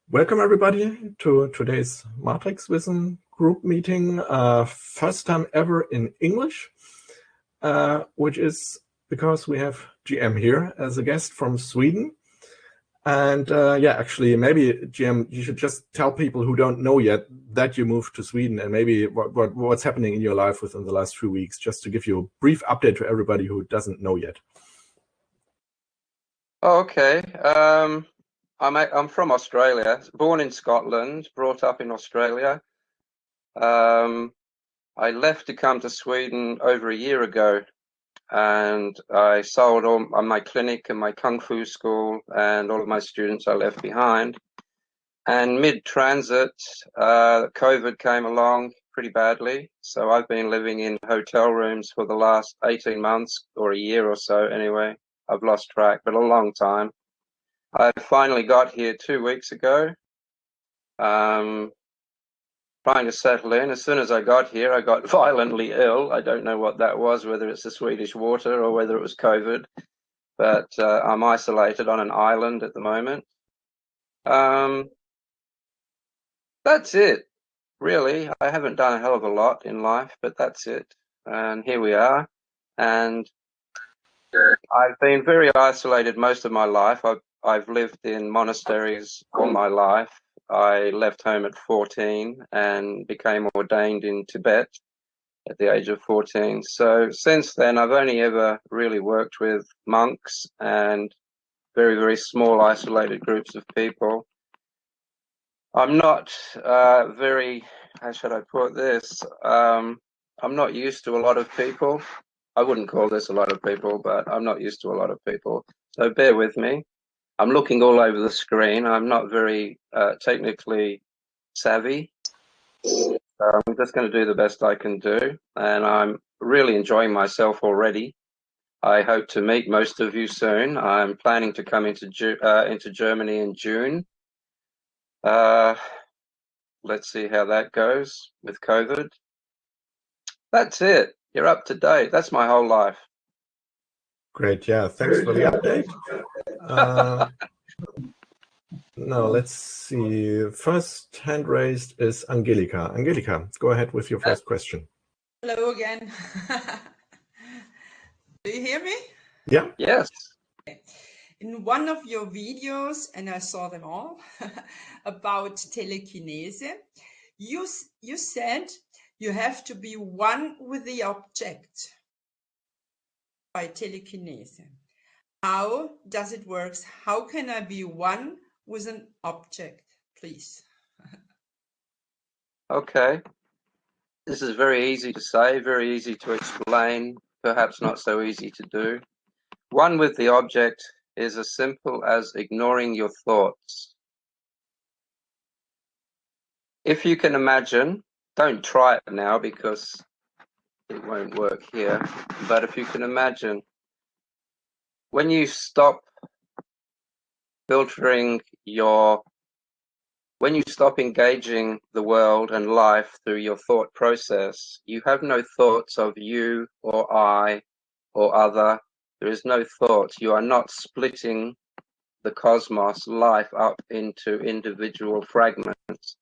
Welcome everybody to today's Matrixwissen group meeting. First time ever in English, which is because we have GM here as a guest from Sweden. And yeah, actually, maybe GM, you should just tell people who don't know yet that you moved to Sweden and maybe what's happening in your life within the last few weeks, just to give you a brief update to everybody who doesn't know yet. Okay. I'm from Australia, born in Scotland, brought up in Australia. I left to come to Sweden over a year ago, and I sold all my clinic and my kung fu school, and all of my students I left behind. And mid-transit, COVID came along pretty badly, so I've been living in hotel rooms for the last 18 months, or a year or so anyway. I've lost track, but a long time. I finally got here 2 weeks ago, trying to settle in. As soon as I got here, I got violently ill. I don't know what that was, whether it's the Swedish water or whether it was COVID, but I'm isolated on an island at the moment. That's it, really. I haven't done a hell of a lot in life, but that's it. And here we are. And I've been very isolated most of my life. I've lived in monasteries all my life. I left home at 14 and became ordained in Tibet at the age of 14. So since then, I've only ever really worked with monks and very, very small isolated groups of people. I'm not very, how should I put this? I'm not used to a lot of people. I wouldn't call this a lot of people, but I'm not used to a lot of people. So bear with me. I'm looking all over the screen. I'm not very technically savvy. So I'm just going to do the best I can do. And I'm really enjoying myself already. I hope to meet most of you soon. I'm planning to come into Germany in June. Let's see how that goes with COVID. That's it. You're up to date. That's my whole life. Great, yeah, thanks for the update. Now, let's see. First hand raised is Angelika. Angelika, go ahead with your first question. Hello again. Do you hear me? Yeah. Yes. In one of your videos, and I saw them all, about telekinesis, you said you have to be one with the object by telekinesis. How does it work? How can I be one with an object, please? Okay. This is very easy to say, very easy to explain, perhaps not so easy to do. One with the object is as simple as ignoring your thoughts. If you can imagine, don't try it now because it won't work here, but if you can imagine, when you stop when you stop engaging the world and life through your thought process, you have no thoughts of you or I or other. There is no thoughts. You are not splitting the cosmos, life, up into individual fragments.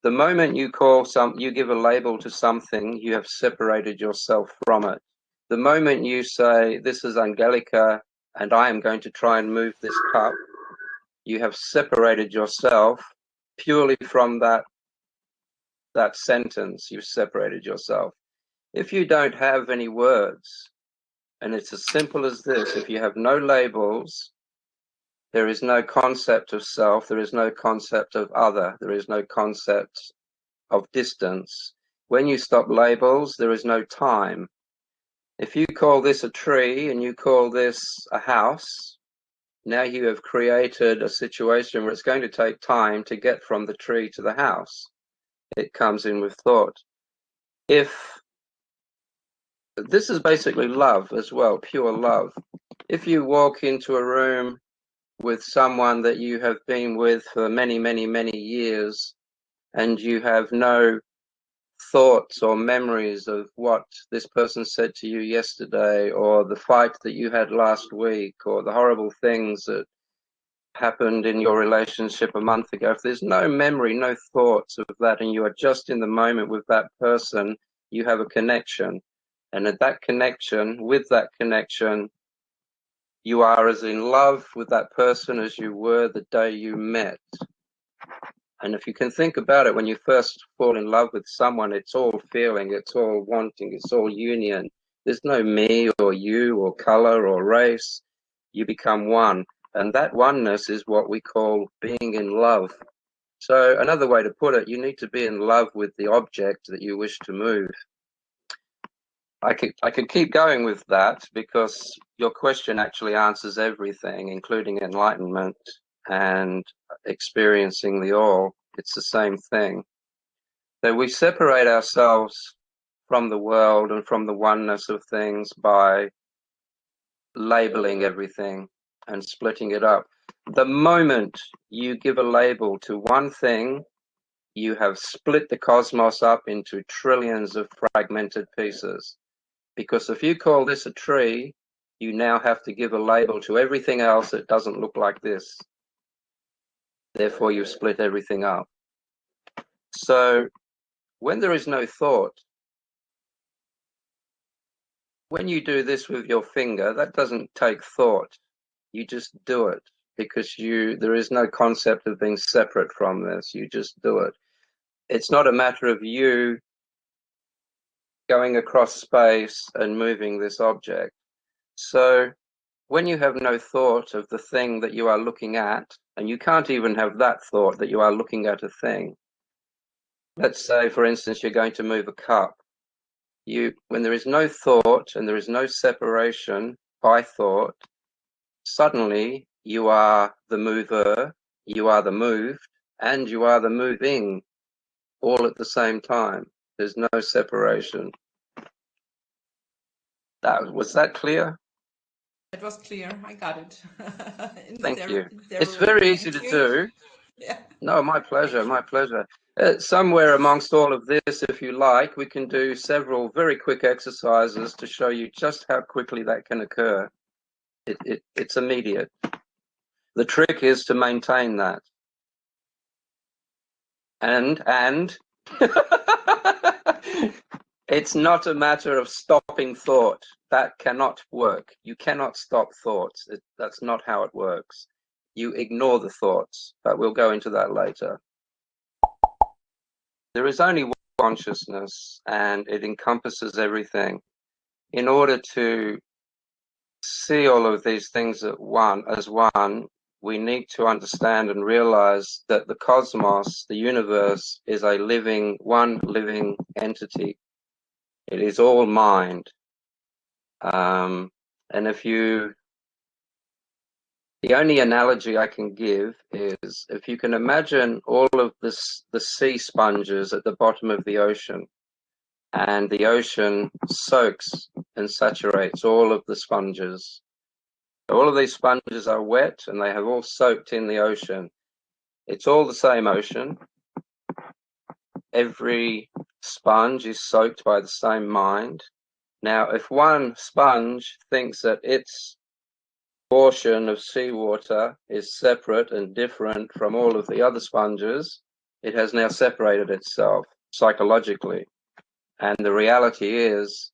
The moment you give a label to something, you have separated yourself from it. The moment you say, this is Angelika, and I am going to try and move this cup, you have separated yourself purely from that sentence. You've separated yourself. If you don't have any words, and it's as simple as this, if you have no labels, there is no concept of self, there is no concept of other, there is no concept of distance. When you stop labels, there is no time. If you call this a tree and you call this a house, now you have created a situation where it's going to take time to get from the tree to the house. It comes in with thought. This is basically love as well, pure love. If you walk into a room with someone that you have been with for many, many, many years, and you have no thoughts or memories of what this person said to you yesterday, or the fight that you had last week, or the horrible things that happened in your relationship a month ago, if there's no memory, no thoughts of that, and you are just in the moment with that person, you have a connection. And at that connection, with that connection, you are as in love with that person as you were the day you met. And if you can think about it, when you first fall in love with someone, it's all feeling, it's all wanting, it's all union. There's no me or you or color or race. You become one. And that oneness is what we call being in love. So another way to put it, you need to be in love with the object that you wish to move. I could keep going with that, because your question actually answers everything, including enlightenment and experiencing the all. It's the same thing. So we separate ourselves from the world and from the oneness of things by labeling everything and splitting it up. The moment you give a label to one thing, you have split the cosmos up into trillions of fragmented pieces. Because if you call this a tree, you now have to give a label to everything else that doesn't look like this. Therefore, you split everything up. So when there is no thought, when you do this with your finger, that doesn't take thought. You just do it, because there is no concept of being separate from this. You just do it. It's not a matter of you going across space and moving this object. So when you have no thought of the thing that you are looking at, and you can't even have that thought that you are looking at a thing. Let's say, for instance, you're going to move a cup. When there is no thought and there is no separation by thought, suddenly you are the mover, you are the moved, and you are the moving, all at the same time. There's no separation. Was that clear? It was clear. I got it. Thank you. It's very easy to do. Yeah. No, my pleasure, my pleasure. Somewhere amongst all of this, if you like, we can do several very quick exercises to show you just how quickly that can occur. It's immediate. The trick is to maintain that. And it's not a matter of stopping thought. That cannot work. You cannot stop thoughts. That's not how it works. You ignore the thoughts, but we'll go into that later. There is only one consciousness, and it encompasses everything. In order to see all of these things as one, we need to understand and realize that the cosmos, the universe, is one living entity. It is all mind. And the only analogy I can give is, if you can imagine all of the sea sponges at the bottom of the ocean, and the ocean soaks and saturates all of the sponges. All of these sponges are wet and they have all soaked in the ocean. It's all the same ocean. Every sponge is soaked by the same mind. Now, if one sponge thinks that its portion of seawater is separate and different from all of the other sponges, it has now separated itself psychologically. And the reality is,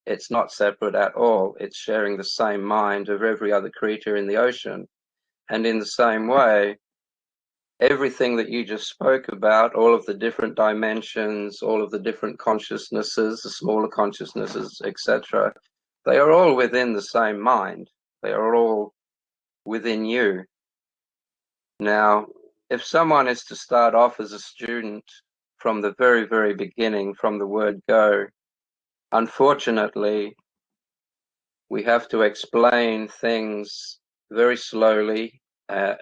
it's not separate at all. It's sharing the same mind of every other creature in the ocean. And in the same way, everything that you just spoke about, all of the different dimensions, all of the different consciousnesses, the smaller consciousnesses, etc., they are all within the same mind. They are all within you. Now, if someone is to start off as a student from the very, very beginning, from the word go, unfortunately, we have to explain things very slowly.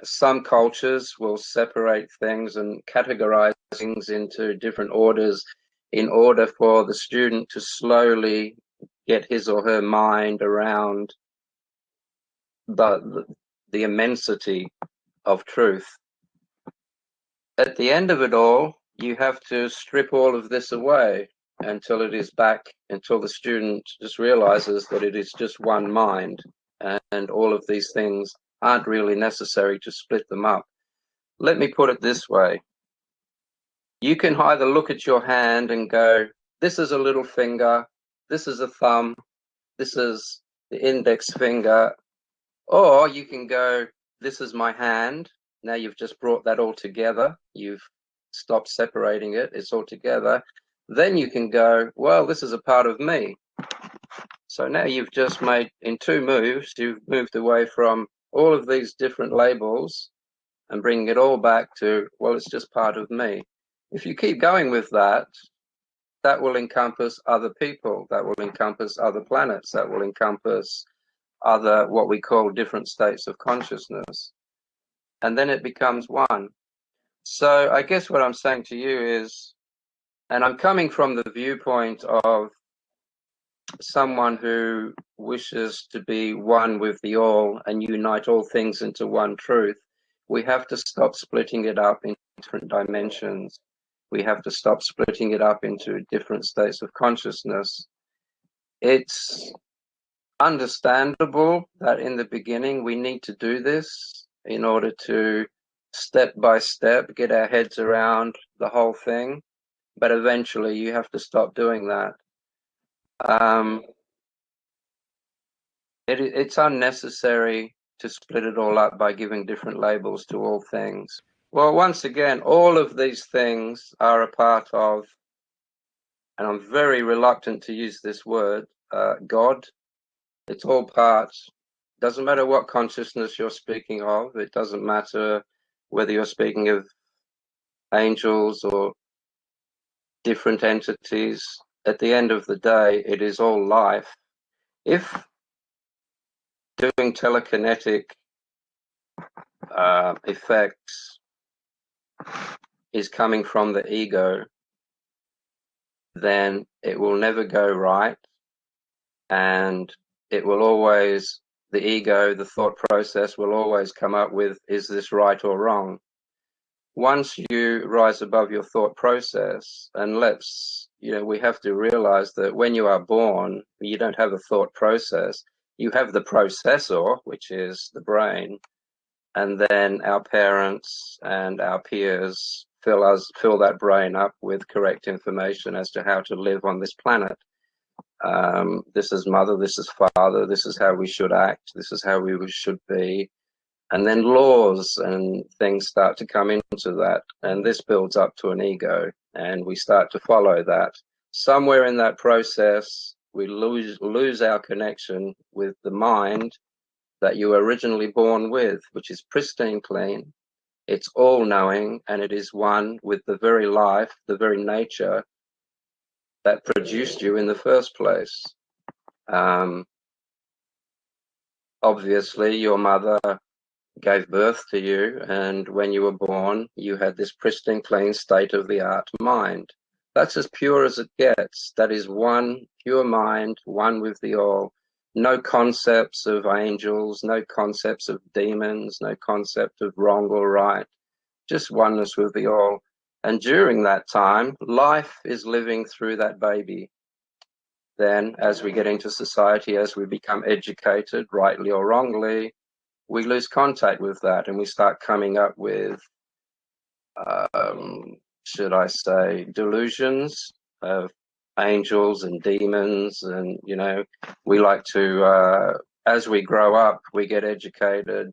Some cultures will separate things and categorize things into different orders in order for the student to slowly get his or her mind around the immensity of truth. At the end of it all, you have to strip all of this away until the student just realizes that it is just one mind, and all of these things aren't really necessary to split them up. Let me put it this way. You can either look at your hand and go, this is a little finger, this is a thumb, this is the index finger, or you can go, this is my hand. Now you've just brought that all together. You've stopped separating it. It's all together. Then you can go, well, this is a part of me. So now you've just made, in 2 moves, you've moved away from all of these different labels and bringing it all back to, well, it's just part of me. If you keep going with that, that will encompass other people, that will encompass other planets, that will encompass other, what we call different states of consciousness. And then it becomes one. So I guess what I'm saying to you is, and I'm coming from the viewpoint of someone who wishes to be one with the all and unite all things into one truth, we have to stop splitting it up into different dimensions. We have to stop splitting it up into different states of consciousness. It's understandable that in the beginning we need to do this in order to step by step get our heads around the whole thing, but eventually you have to stop doing that. It's unnecessary to split it all up by giving different labels to all things. Well, once again, all of these things are a part of, and I'm very reluctant to use this word, God. It's all part. Doesn't matter what consciousness you're speaking of. It doesn't matter whether you're speaking of angels or different entities. At the end of the day, it is all life. If doing telekinetic effects is coming from the ego, then it will never go right, and it will always, the ego, the thought process will always come up with, is this right or wrong? Once you rise above your thought process, and we have to realize that when you are born, you don't have a thought process. You have the processor, which is the brain, and then our parents and our peers fill that brain up with correct information as to how to live on this planet. This is mother, this is father, this is how we should act, this is how we should be. And then laws and things start to come into that, and this builds up to an ego, and we start to follow that. Somewhere in that process, we lose our connection with the mind that you were originally born with, which is pristine clean. It's all-knowing, and it is one with the very life, the very nature that produced you in the first place. Obviously, your mother gave birth to you, and when you were born, you had this pristine, clean, state-of-the-art mind. That's as pure as it gets. That is one pure mind, one with the all. No concepts of angels, no concepts of demons, no concept of wrong or right, just oneness with the all. And during that time, life is living through that baby. Then, as we get into society, as we become educated, rightly or wrongly, we lose contact with that, and we start coming up with, should I say, delusions of angels and demons. And, we like to, as we grow up, we get educated,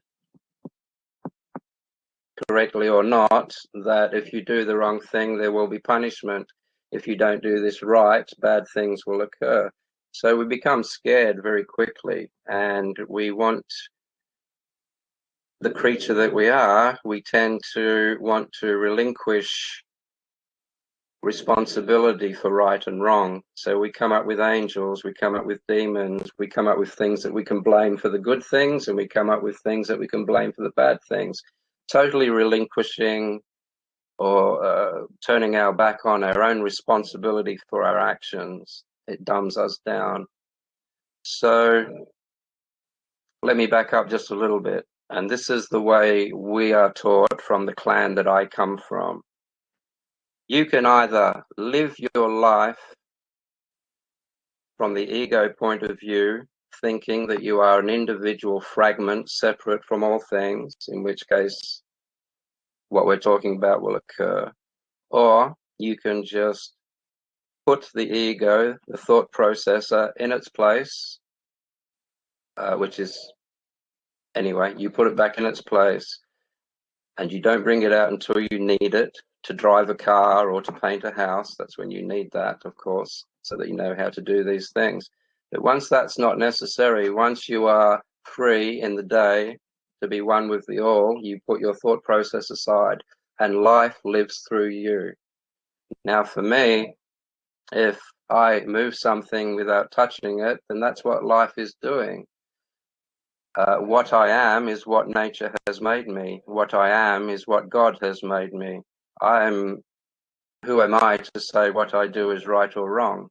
correctly or not, that if you do the wrong thing, there will be punishment. If you don't do this right, bad things will occur. So we become scared very quickly, and we want, the creature that we are, we tend to want to relinquish responsibility for right and wrong. So we come up with angels, we come up with demons, we come up with things that we can blame for the good things, and we come up with things that we can blame for the bad things. Totally relinquishing or turning our back on our own responsibility for our actions. It dumbs us down. So let me back up just a little bit. And this is the way we are taught from the clan that I come from. You can either live your life from the ego point of view, thinking that you are an individual fragment separate from all things, in which case what we're talking about will occur. Or you can just put the ego, the thought processor, in its place, which is, anyway, you put it back in its place, and you don't bring it out until you need it to drive a car or to paint a house. That's when you need that, of course, so that you know how to do these things. But once that's not necessary, once you are free in the day to be one with the all, you put your thought process aside and life lives through you. Now, for me, if I move something without touching it, then that's what life is doing. What I am is what nature has made me. What I am is what God has made me. Who am I to say what I do is right or wrong?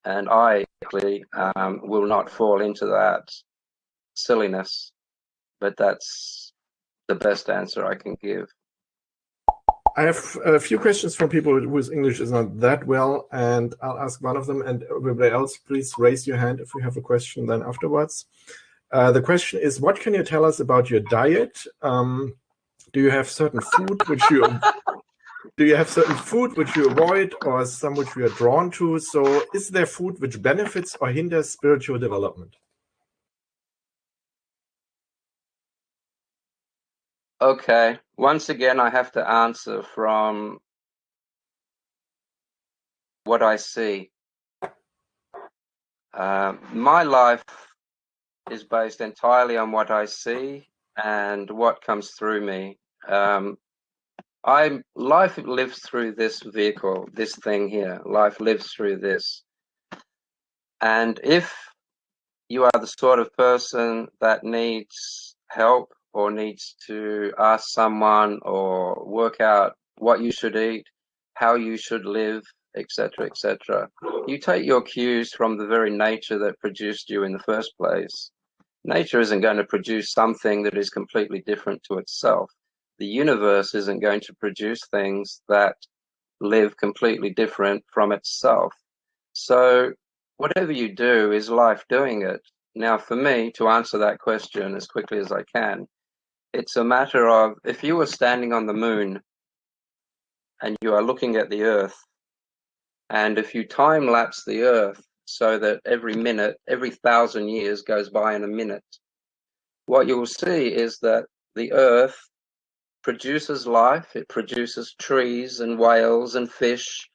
And I actually will not fall into that silliness, but that's the best answer I can give. I have a few questions from people whose English is not that well, and I'll ask one of them, and everybody else, please raise your hand if you have a question then afterwards. The question is, what can you tell us about your diet? Do you have certain food which you avoid, or some which you are drawn to? So is there food which benefits or hinders spiritual development? Okay, once again, I have to answer from what I see. My life is based entirely on what I see and what comes through me. Life lives through this vehicle, this thing here. Life lives through this. And if you are the sort of person that needs help or needs to ask someone or work out what you should eat, how you should live, etc., etc., you take your cues from the very nature that produced you in the first place. Nature isn't going to produce something that is completely different to itself. The universe isn't going to produce things that live completely different from itself. So whatever you do is life doing it. Now, for me, to answer that question as quickly as I can, it's a matter of, if you were standing on the moon and you are looking at the Earth, and if you time lapse the Earth so that every minute, every 1,000 years goes by in a minute, what you will see is that the Earth produces life. It produces trees and whales and fish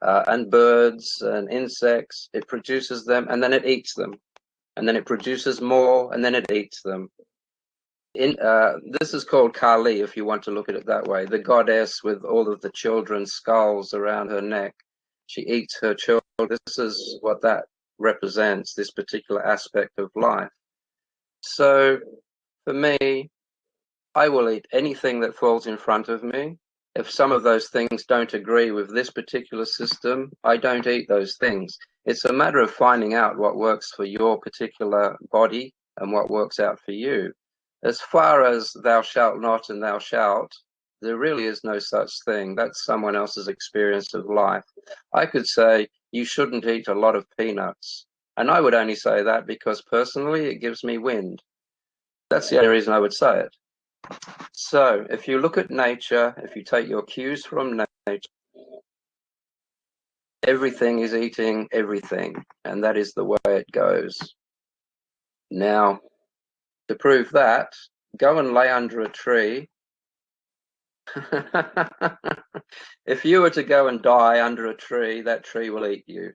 and birds and insects. It produces them and then it eats them. And then it produces more and then it eats them. This is called Kali, if you want to look at it that way, the goddess with all of the children's skulls around her neck. She eats her children. This is what that represents, this particular aspect of life. So for me, I will eat anything that falls in front of me. If some of those things don't agree with this particular system, I don't eat those things. It's a matter of finding out what works for your particular body and what works out for you. As far as thou shalt not and thou shalt, there really is no such thing. That's someone else's experience of life. I could say you shouldn't eat a lot of peanuts. And I would only say that because personally it gives me wind. That's the only reason I would say it. So if you look at nature, if you take your cues from nature, everything is eating everything, and that is the way it goes. Now, to prove that, go and lay under a tree. If you were to go and die under a tree, that tree will eat you.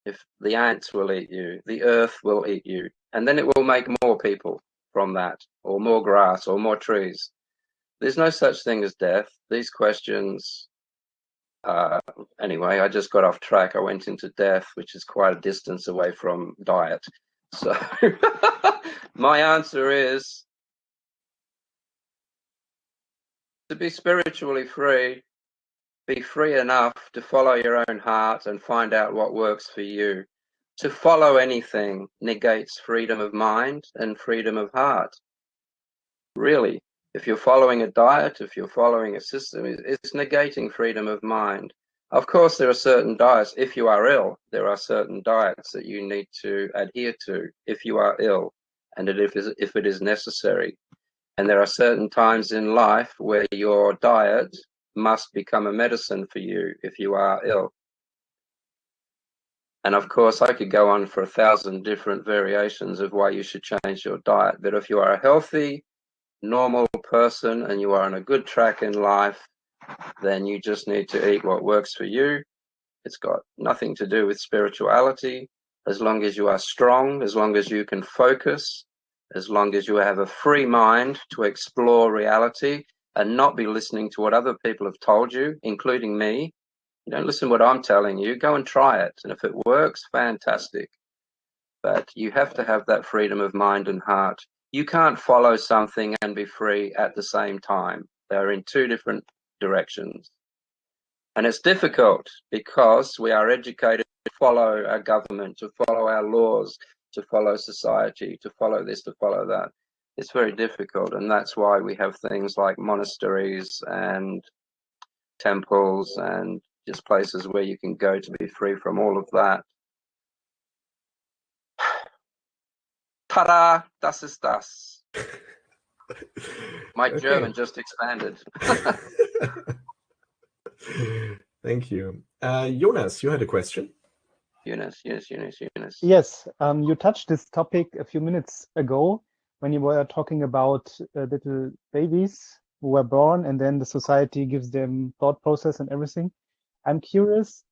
If the ants will eat you, the earth will eat you, and then it will make more people from that, or more grass, or more trees. There's no such thing as death. These questions, anyway, I just got off track. I went into death, which is quite a distance away from diet. So my answer is to be spiritually free, be free enough to follow your own heart and find out what works for you. To follow anything negates freedom of mind and freedom of heart. Really, if you're following a diet, if you're following a system, it's negating freedom of mind. Of course, there are certain diets. If you are ill, there are certain diets that you need to adhere to if you are ill, and if it is necessary. And there are certain times in life where your diet must become a medicine for you if you are ill. And of course, I could go on for 1,000 different variations of why you should change your diet. But if you are a healthy, normal person and you are on a good track in life, then you just need to eat what works for you. It's got nothing to do with spirituality. As long as you are strong, as long as you can focus, as long as you have a free mind to explore reality and not be listening to what other people have told you, including me. You don't listen to what I'm telling you, go and try it. And if it works, fantastic. But you have to have that freedom of mind and heart. You can't follow something and be free at the same time. They're in two different directions. And it's difficult because we are educated to follow our government, to follow our laws, to follow society, to follow this, to follow that. It's very difficult. And that's why we have things like monasteries and temples and just places where you can go to be free from all of that. Ta-da! Das ist das. My Okay. German just expanded. Thank you. Jonas, you had a question? Eunice. Yes, you touched this topic a few minutes ago when you were talking about little babies who were born and then the society gives them thought process and everything. I'm curious,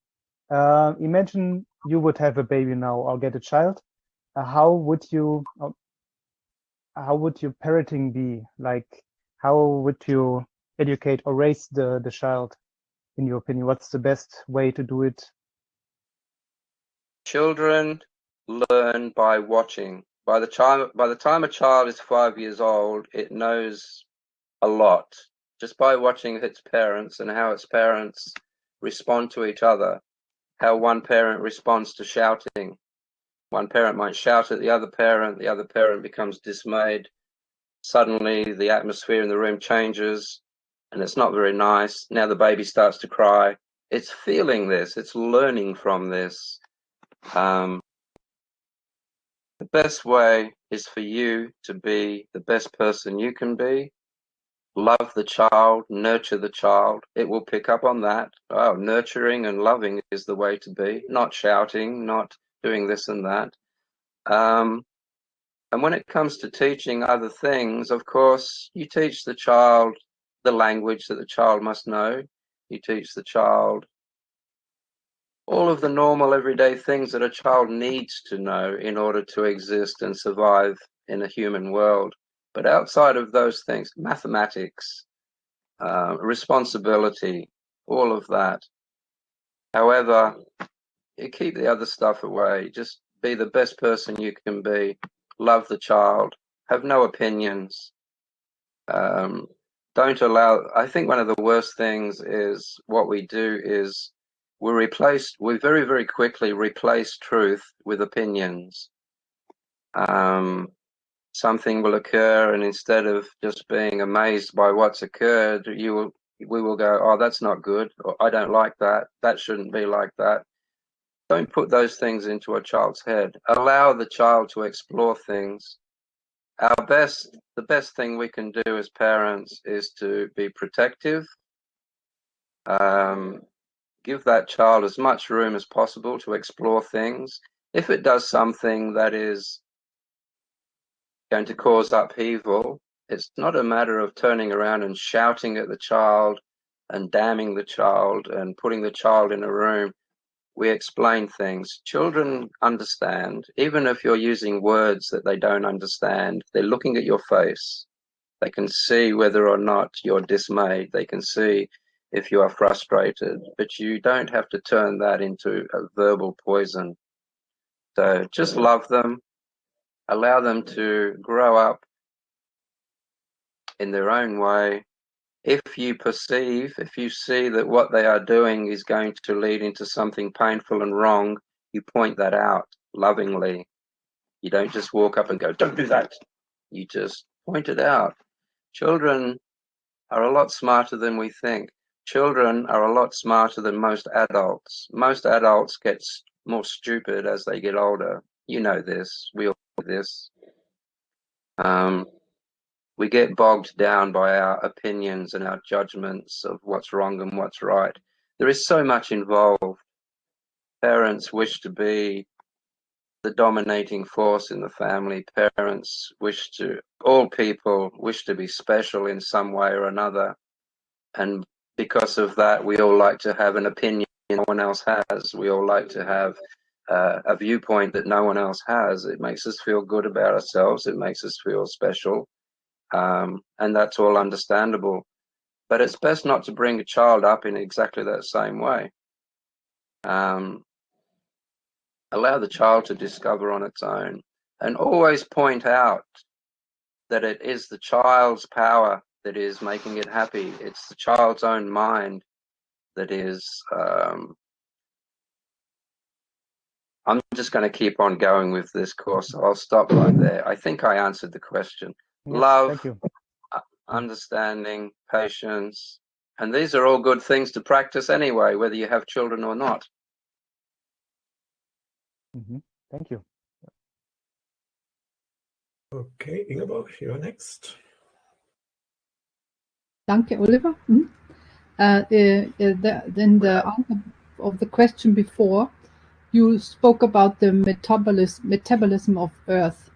imagine you would have a baby now or get a child. How would your parenting be? Like, how would you educate or raise the child, in your opinion? What's the best way to do it? Children learn by watching. By the time a child is 5 years old, it knows a lot just by watching its parents and how its parents respond to each other. How one parent responds to shouting. One parent might shout at the other parent becomes dismayed. Suddenly the atmosphere in the room changes and it's not very nice. Now the baby starts to cry. It's feeling this, it's learning from this. The best way is for you to be the best person you can be. Love the child, nurture the child. It will pick up on that. Oh, nurturing and loving is the way to be, not shouting, not doing this and that. And when it comes to teaching other things, of course, you teach the child the language that the child must know. You teach the child all of the normal everyday things that a child needs to know in order to exist and survive in a human world. But outside of those things, mathematics, responsibility, all of that. However, you keep the other stuff away. Just be the best person you can be. Love the child. Have no opinions. Don't allow. I think one of the worst things is what we do is we very, very quickly replace truth with opinions. Something will occur, and instead of just being amazed by what's occurred, we will go, oh, that's not good, or I don't like that. That shouldn't be like that. Don't put those things into a child's head. Allow the child to explore things. The best thing we can do as parents is to be protective. Give that child as much room as possible to explore things. If it does something that is going to cause upheaval, it's not a matter of turning around and shouting at the child and damning the child and putting the child in a room. We explain things. Children understand, even if you're using words that they don't understand. They're looking at your face. They can see whether or not you're dismayed. They can see if you are frustrated, but you don't have to turn that into a verbal poison. So just love them, allow them to grow up in their own way. If you see that what they are doing is going to lead into something painful and wrong, you point that out lovingly. You don't just walk up and go, don't do that. You just point it out. Children are a lot smarter than we think. children are a lot smarter than most adults. Most adults get more stupid as they get older. You know this. We all know this. We get bogged down by our opinions and our judgments of what's wrong and what's right. There is so much involved. Parents wish to be the dominating force in the family. Parents wish to, all people wish to be special in some way or another. And because of that, we all like to have an opinion no one else has. We all like to have a viewpoint that no one else has. It makes us feel good about ourselves. It makes us feel special. And that's all understandable. But it's best not to bring a child up in exactly that same way. Allow the child to discover on its own, and always point out that it is the child's power that is making it happy. It's the child's own mind that is. I'm just going to keep on going with this course. I'll stop right there. I think I answered the question. Yes, Love, thank you. understanding, patience, and these are all good things to practice anyway, whether you have children or not. Thank you. Okay, Ingeborg, you're next. Danke, Oliver. Then the answer of the question before, you spoke about the metabolism of Earth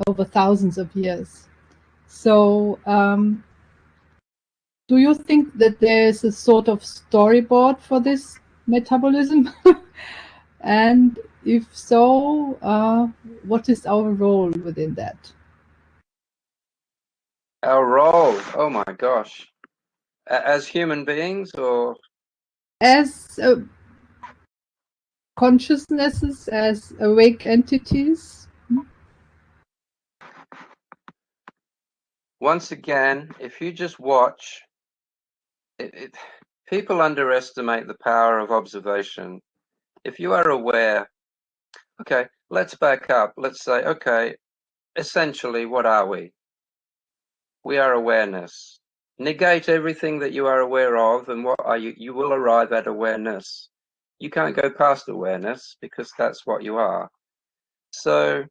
over thousands of years. So, do you think that there is a sort of storyboard for this metabolism? And if so, what is our role within that? Our role, oh my gosh, as human beings or? As consciousnesses, as awake entities? Once again, if you just watch, people underestimate the power of observation. If you are aware, okay, let's back up. Let's say, okay, essentially, what are we? We are awareness. Negate everything that you are aware of, and what are you? You will arrive at awareness. You can't go past awareness because that's what you are. So,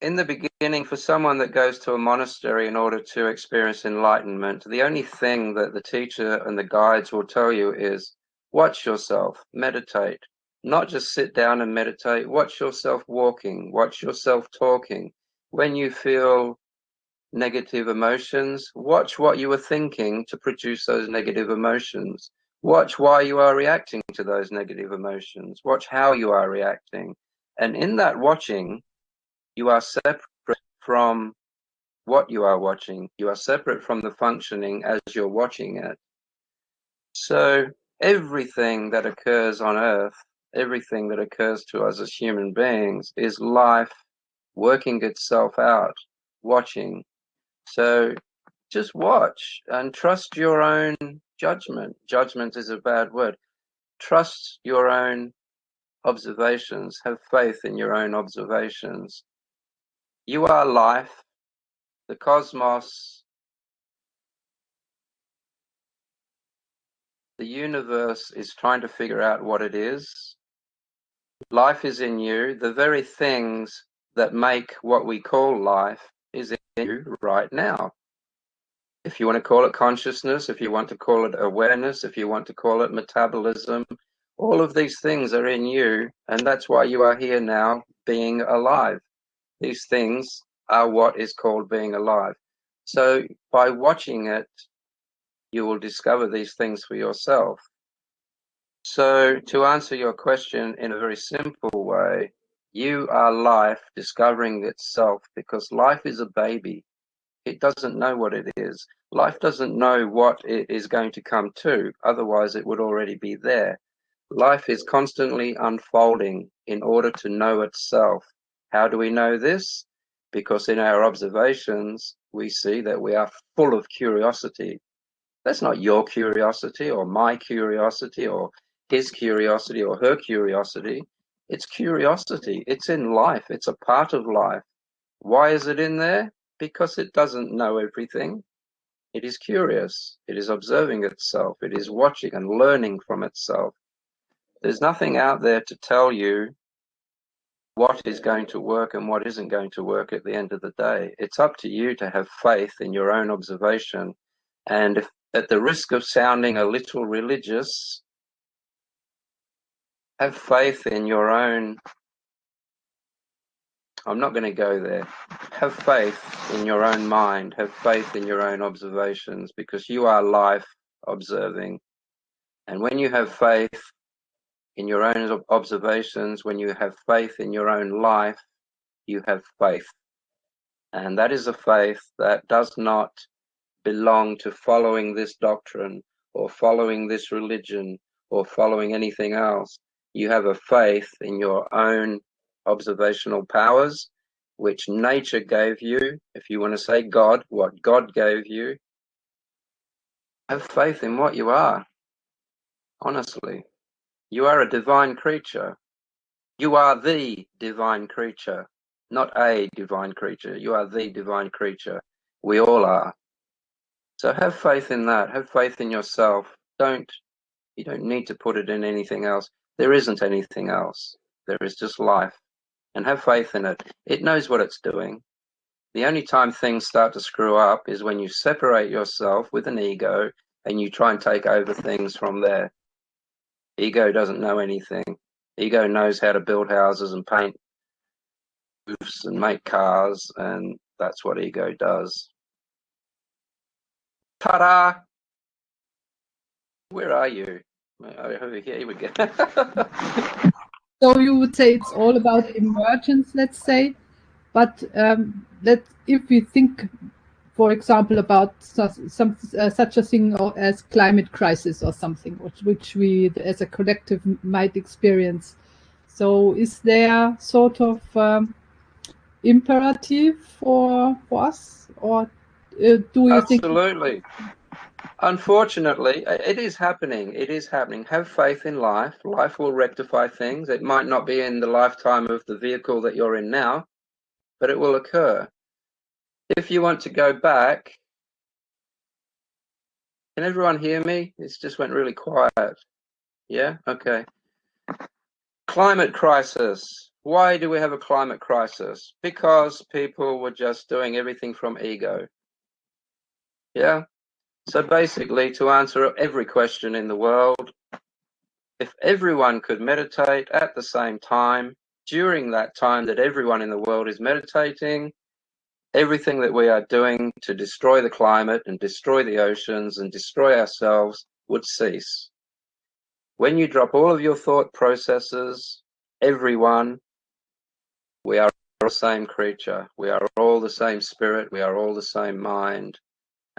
in the beginning, for someone that goes to a monastery in order to experience enlightenment, the only thing that the teacher and the guides will tell you is watch yourself, meditate. Not just sit down and meditate, watch yourself walking, watch yourself talking. When you feel negative emotions, watch what you are thinking to produce those negative emotions. Watch why you are reacting to those negative emotions. Watch how you are reacting. And in that watching, you are separate from what you are watching. You are separate from the functioning as you're watching it. So everything that occurs on Earth, everything that occurs to us as human beings is life working itself out, watching. So just watch and trust your own judgment. Judgment is a bad word. Trust your own observations. Have faith in your own observations. You are life. The cosmos, the universe is trying to figure out what it is. Life is in you. The very things that make what we call life is in you right now. If you want to call it consciousness, if you want to call it awareness, if you want to call it metabolism, all of these things are in you, and that's why you are here now, being alive. These things are what is called being alive. So by watching it, you will discover these things for yourself. So to answer your question in a very simple way, you are life discovering itself, because life is a baby. It doesn't know what it is. Life doesn't know what it is going to come to, otherwise it would already be there. Life is constantly unfolding in order to know itself. How do we know this? Because in our observations, we see that we are full of curiosity. That's not your curiosity or my curiosity or his curiosity or her curiosity. It's curiosity. It's in life. It's a part of life. Why is it in there? Because it doesn't know everything. It is curious. It is observing itself. It is watching and learning from itself. There's nothing out there to tell you what is going to work and what isn't going to work at the end of the day. It's up to you to have faith in your own observation. And if, at the risk of sounding a little religious, have faith in your own, I'm not going to go there. Have faith in your own mind. Have faith in your own observations, because you are life observing. And when you have faith in your own observations, when you have faith in your own life, you have faith. And that is a faith that does not belong to following this doctrine or following this religion or following anything else. You have a faith in your own observational powers, which nature gave you. If you want to say God, what God gave you. Have faith in what you are. Honestly, you are a divine creature. You are the divine creature, not a divine creature. You are the divine creature. We all are. So have faith in that. Have faith in yourself. You don't need to put it in anything else. There isn't anything else. There is just life. And have faith in it. It knows what it's doing. The only time things start to screw up is when you separate yourself with an ego and you try and take over things from there. Ego doesn't know anything. Ego knows how to build houses and paint roofs and make cars, and that's what ego does. Ta-da! Where are you? Over here we go. So you would say it's all about emergence, let's say, but if we think, for example, about such a thing as climate crisis or something, which we as a collective might experience. So is there sort of imperative for us, or do you think? Absolutely. Unfortunately, it is happening. It is happening. Have faith in life. Life will rectify things. It might not be in the lifetime of the vehicle that you're in now, but it will occur. If you want to go back, can everyone hear me? It just went really quiet. Yeah? Okay. Climate crisis. Why do we have a climate crisis? Because people were just doing everything from ego. Yeah? So basically, to answer every question in the world, if everyone could meditate at the same time, during that time that everyone in the world is meditating, everything that we are doing to destroy the climate and destroy the oceans and destroy ourselves would cease. When you drop all of your thought processes, everyone, we are all the same creature. We are all the same spirit. We are all the same mind.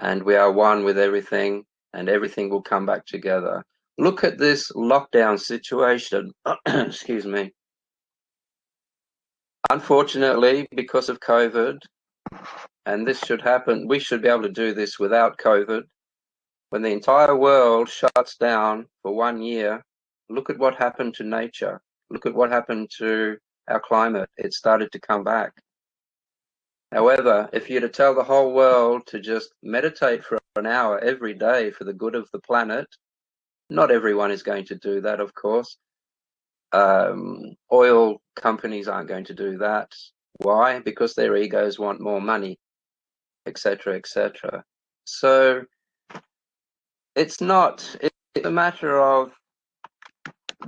And we are one with everything, and everything will come back together. Look at this lockdown situation. Excuse me. Unfortunately, because of COVID, and this should happen, we should be able to do this without COVID. When the entire world shuts down for 1 year, look at what happened to nature. Look at what happened to our climate. It started to come back. However, if you're to tell the whole world to just meditate for an hour every day for the good of the planet, not everyone is going to do that, of course. Oil companies aren't going to do that. Why? Because their egos want more money, etc., etc. So it's a matter of,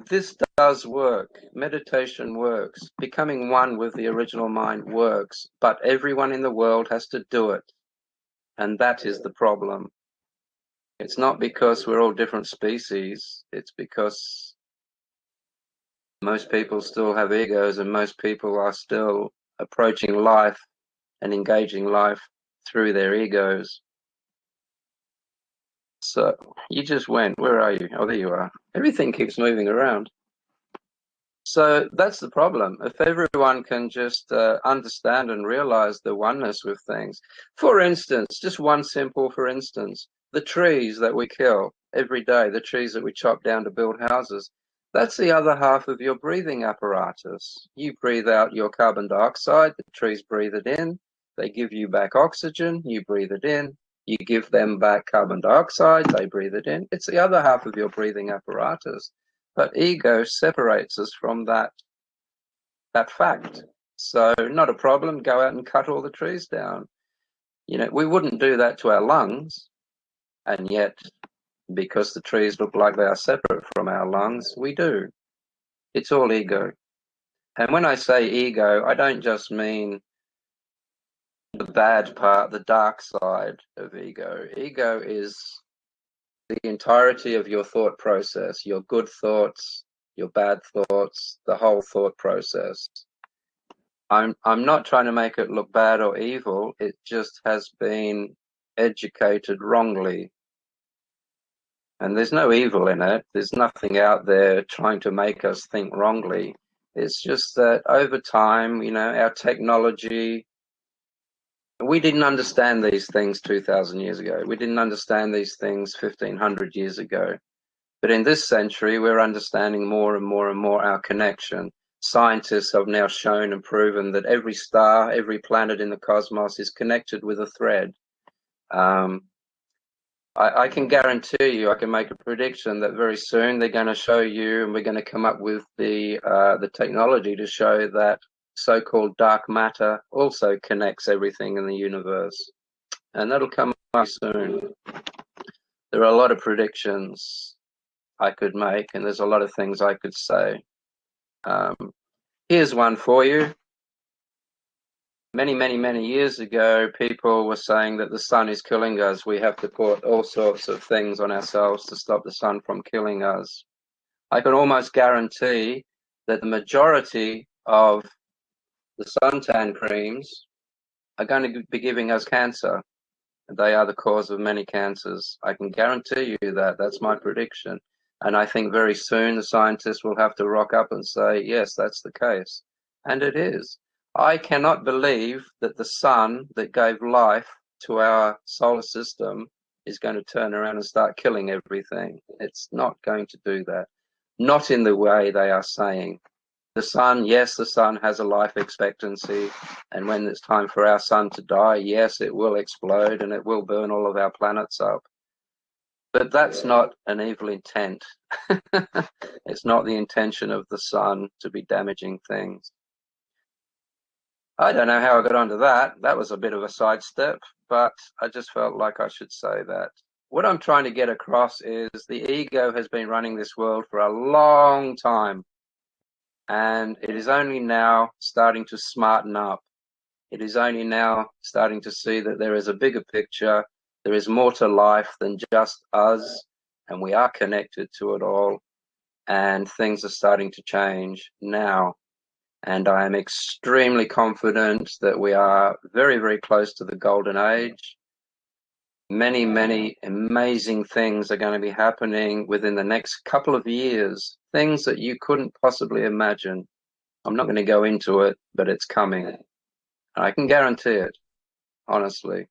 this does work. Meditation works. Becoming one with the original mind works, but everyone in the world has to do it. And that is the problem. It's not because we're all different species. It's because most people still have egos, and most people are still approaching life and engaging life through their egos. So you just went, where are you? Oh, there you are. Everything keeps moving around. So that's the problem. If everyone can just understand and realize the oneness with things. For instance, just one simple for instance, the trees that we kill every day, the trees that we chop down to build houses, that's the other half of your breathing apparatus. You breathe out your carbon dioxide, the trees breathe it in, they give you back oxygen, you breathe it in, You give them back carbon dioxide, they breathe it in. It's the other half of your breathing apparatus. But ego separates us from that fact. So not a problem, go out and cut all the trees down. You know, we wouldn't do that to our lungs, and yet because the trees look like they are separate from our lungs, we do. It's all ego. And when I say ego, I don't just mean the bad part, the dark side of ego. Ego is the entirety of your thought process, your good thoughts, your bad thoughts, the whole thought process. I'm not trying to make it look bad or evil. It just has been educated wrongly. And there's no evil in it. There's nothing out there trying to make us think wrongly. It's just that over time, you know, our technology, we didn't understand these things 2,000 years ago. We didn't understand these things 1,500 years ago. But in this century, we're understanding more and more and more our connection. Scientists have now shown and proven that every star, every planet in the cosmos is connected with a thread. I can guarantee you, I can make a prediction that very soon they're going to show you, and we're going to come up with the technology to show that so-called dark matter also connects everything in the universe. And that'll come up soon. There are a lot of predictions I could make, and there's a lot of things I could say. Here's one for you. Many, many, many years ago, people were saying that the sun is killing us. We have to put all sorts of things on ourselves to stop the sun from killing us. I can almost guarantee that the majority of the suntan creams are going to be giving us cancer. They are the cause of many cancers. I can guarantee you that. That's my prediction. And I think very soon the scientists will have to rock up and say, yes, that's the case. And it is. I cannot believe that the sun that gave life to our solar system is going to turn around and start killing everything. It's not going to do that. Not in the way they are saying. The sun, yes, the sun has a life expectancy. And when it's time for our sun to die, yes, it will explode and it will burn all of our planets up. But that's not an evil intent. It's not the intention of the sun to be damaging things. I don't know how I got onto that. That was a bit of a sidestep, but I just felt like I should say that. What I'm trying to get across is the ego has been running this world for a long time, and it is only now starting to smarten up. It is only now starting to see that there is a bigger picture. There is more to life than just us, and we are connected to it all, and things are starting to change now. And I am extremely confident that we are very, very close to the golden age. Many, many amazing things are going to be happening within the next couple of years, things that you couldn't possibly imagine. I'm not going to go into it, but it's coming. I can guarantee it, honestly.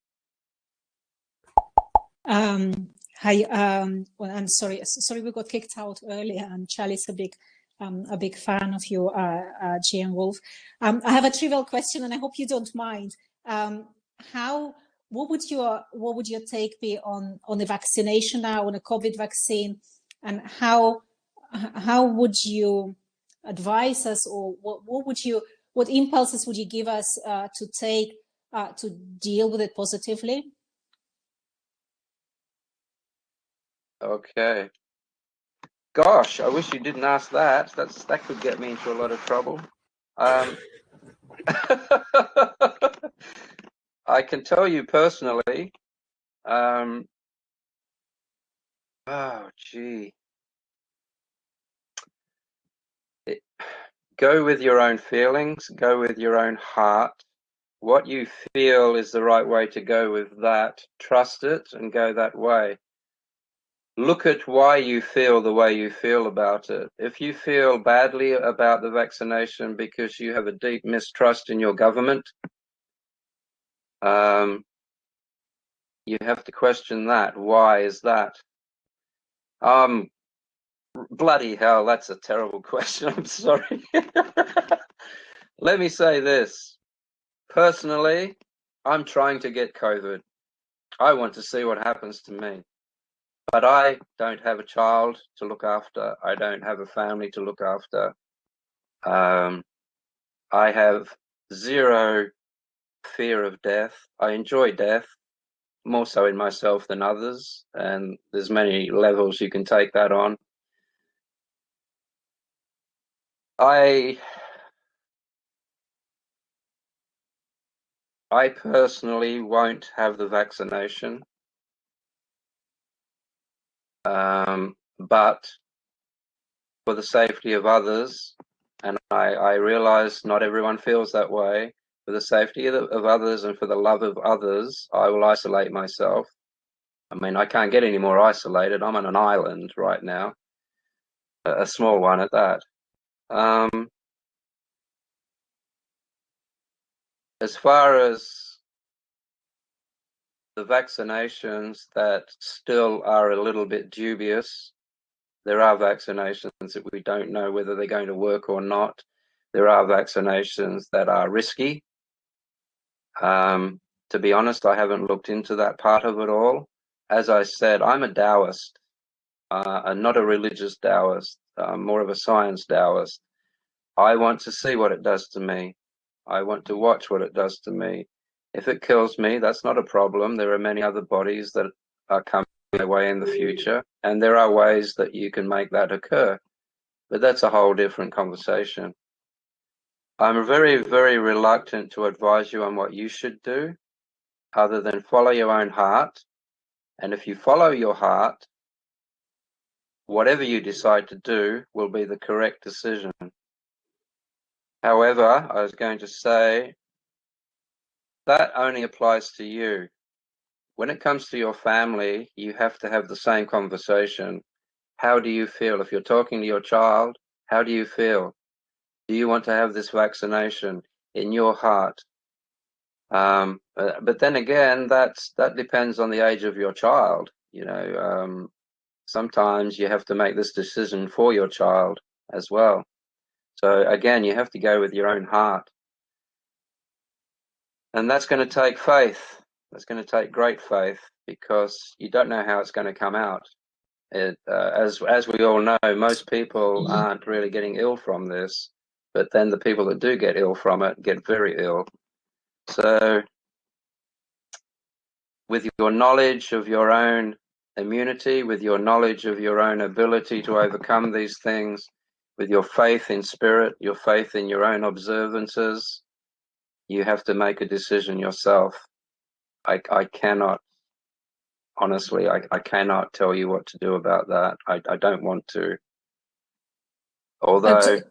Hi, well, I'm sorry we got kicked out earlier, and Charlie's a big fan of you, GM Wolf. I have a trivial question, and I hope you don't mind. What would your take be on the vaccination now, on a COVID vaccine, and how would you advise us, or what impulses would you give us to take to deal with it positively? Okay. Gosh, I wish you didn't ask that. That could get me into a lot of trouble. I can tell you personally. Oh, gee. Go with your own feelings. Go with your own heart. What you feel is the right way to go with that. Trust it and go that way. Look at why you feel the way you feel about it. If you feel badly about the vaccination because you have a deep mistrust in your government, you have to question that. Why is that? Bloody hell, that's a terrible question. I'm sorry. Let me say this. Personally, I'm trying to get COVID. I want to see what happens to me. But I don't have a child to look after. I don't have a family to look after. I have zero fear of death. I enjoy death, more so in myself than others, and there's many levels you can take that on. I personally won't have the vaccination, but for the safety of others, and I realize not everyone feels that way, for the safety of others and for the love of others, I will isolate myself. I mean, I can't get any more isolated. I'm on an island right now, a small one at that. As far as the vaccinations that still are a little bit dubious, there are vaccinations that we don't know whether they're going to work or not. There are vaccinations that are risky. To be honest, I haven't looked into that part of it all. As I said, I'm a Taoist, and not a religious Taoist, more of a science Taoist. I want to see what it does to me. I want to watch what it does to me. If it kills me, that's not a problem. There are many other bodies that are coming their way in the future, and there are ways that you can make that occur. But that's a whole different conversation. I'm very, very reluctant to advise you on what you should do, other than follow your own heart. And if you follow your heart, whatever you decide to do will be the correct decision. However, I was going to say that only applies to you. When it comes to your family, you have to have the same conversation. How do you feel? If you're talking to your child, how do you feel? Do you want to have this vaccination in your heart? But then again, that depends on the age of your child. You know, sometimes you have to make this decision for your child as well. So again, you have to go with your own heart. And that's going to take faith. That's going to take great faith, because you don't know how it's going to come out. As we all know, most people aren't really getting ill from this, but then the people that do get ill from it get very ill. So with your knowledge of your own immunity, with your knowledge of your own ability to overcome these things, with your faith in spirit, your faith in your own observances, you have to make a decision yourself. I cannot, honestly, I cannot tell you what to do about that. I don't want to. Although,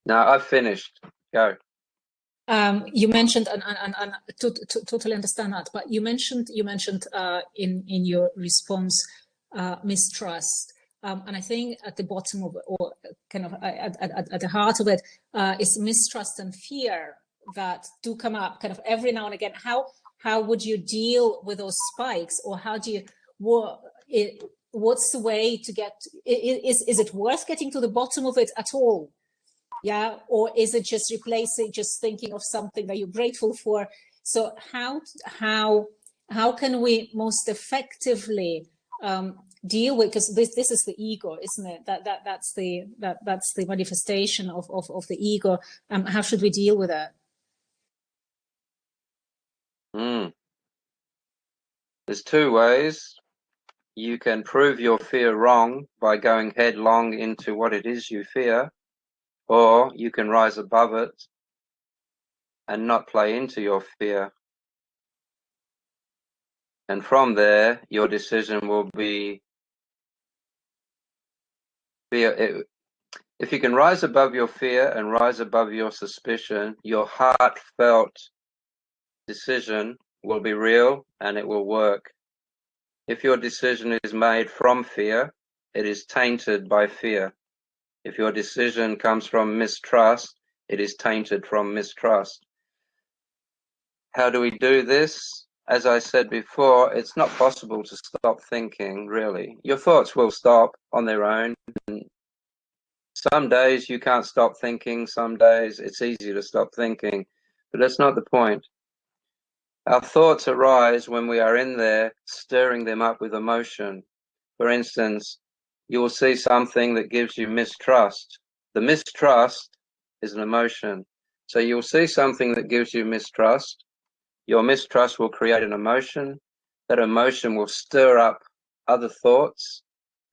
no, I've finished. Go. You mentioned, and totally understand that, but you mentioned in your response mistrust, and I think at the bottom of it, or kind of at the heart of it, is mistrust and fear that do come up kind of every now and again. How would you deal with those spikes, or how do you what's the way to get? Is it worth getting to the bottom of it at all? Yeah, or is it just replacing, just thinking of something that you're grateful for? So how can we most effectively deal with, because this is the ego, isn't it? That's the manifestation of the ego. How should we deal with that? There's two ways. You can prove your fear wrong by going headlong into what it is you fear, or you can rise above it and not play into your fear. And from there, your decision will be fear. If you can rise above your fear and rise above your suspicion, your heartfelt decision will be real and it will work. If your decision is made from fear, it is tainted by fear. If your decision comes from mistrust, it is tainted from mistrust. How do we do this? As I said before, it's not possible to stop thinking, really. Your thoughts will stop on their own. Some days you can't stop thinking, some days it's easy to stop thinking, but that's not the point. Our thoughts arise when we are in there, stirring them up with emotion. For instance, you will see something that gives you mistrust. The mistrust is an emotion. So you'll see something that gives you mistrust. Your mistrust will create an emotion. That emotion will stir up other thoughts.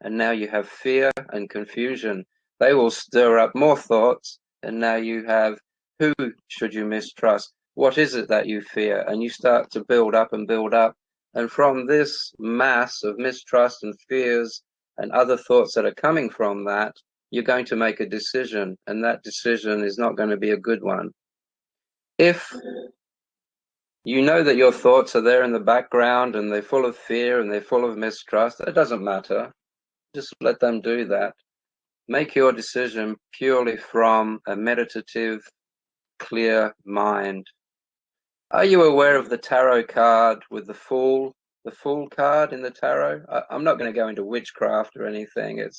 And now you have fear and confusion. They will stir up more thoughts. And now you have, who should you mistrust? What is it that you fear? And you start to build up and build up. And from this mass of mistrust and fears and other thoughts that are coming from that, you're going to make a decision. And that decision is not going to be a good one. If you know that your thoughts are there in the background and they're full of fear and they're full of mistrust, it doesn't matter. Just let them do that. Make your decision purely from a meditative, clear mind. Are you aware of the tarot card with the Fool card in the tarot? I'm not going to go into witchcraft or anything.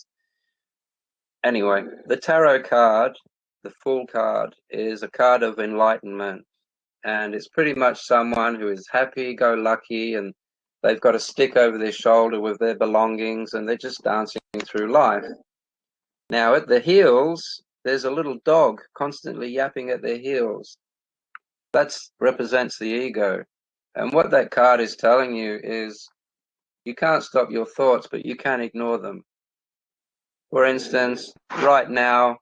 Anyway, the tarot card, the Fool card, is a card of enlightenment. And it's pretty much someone who is happy-go-lucky, and they've got a stick over their shoulder with their belongings, and they're just dancing through life. Now, at the heels, there's a little dog constantly yapping at their heels. That represents the ego. And what that card is telling you is you can't stop your thoughts, but you can ignore them. For instance, right now,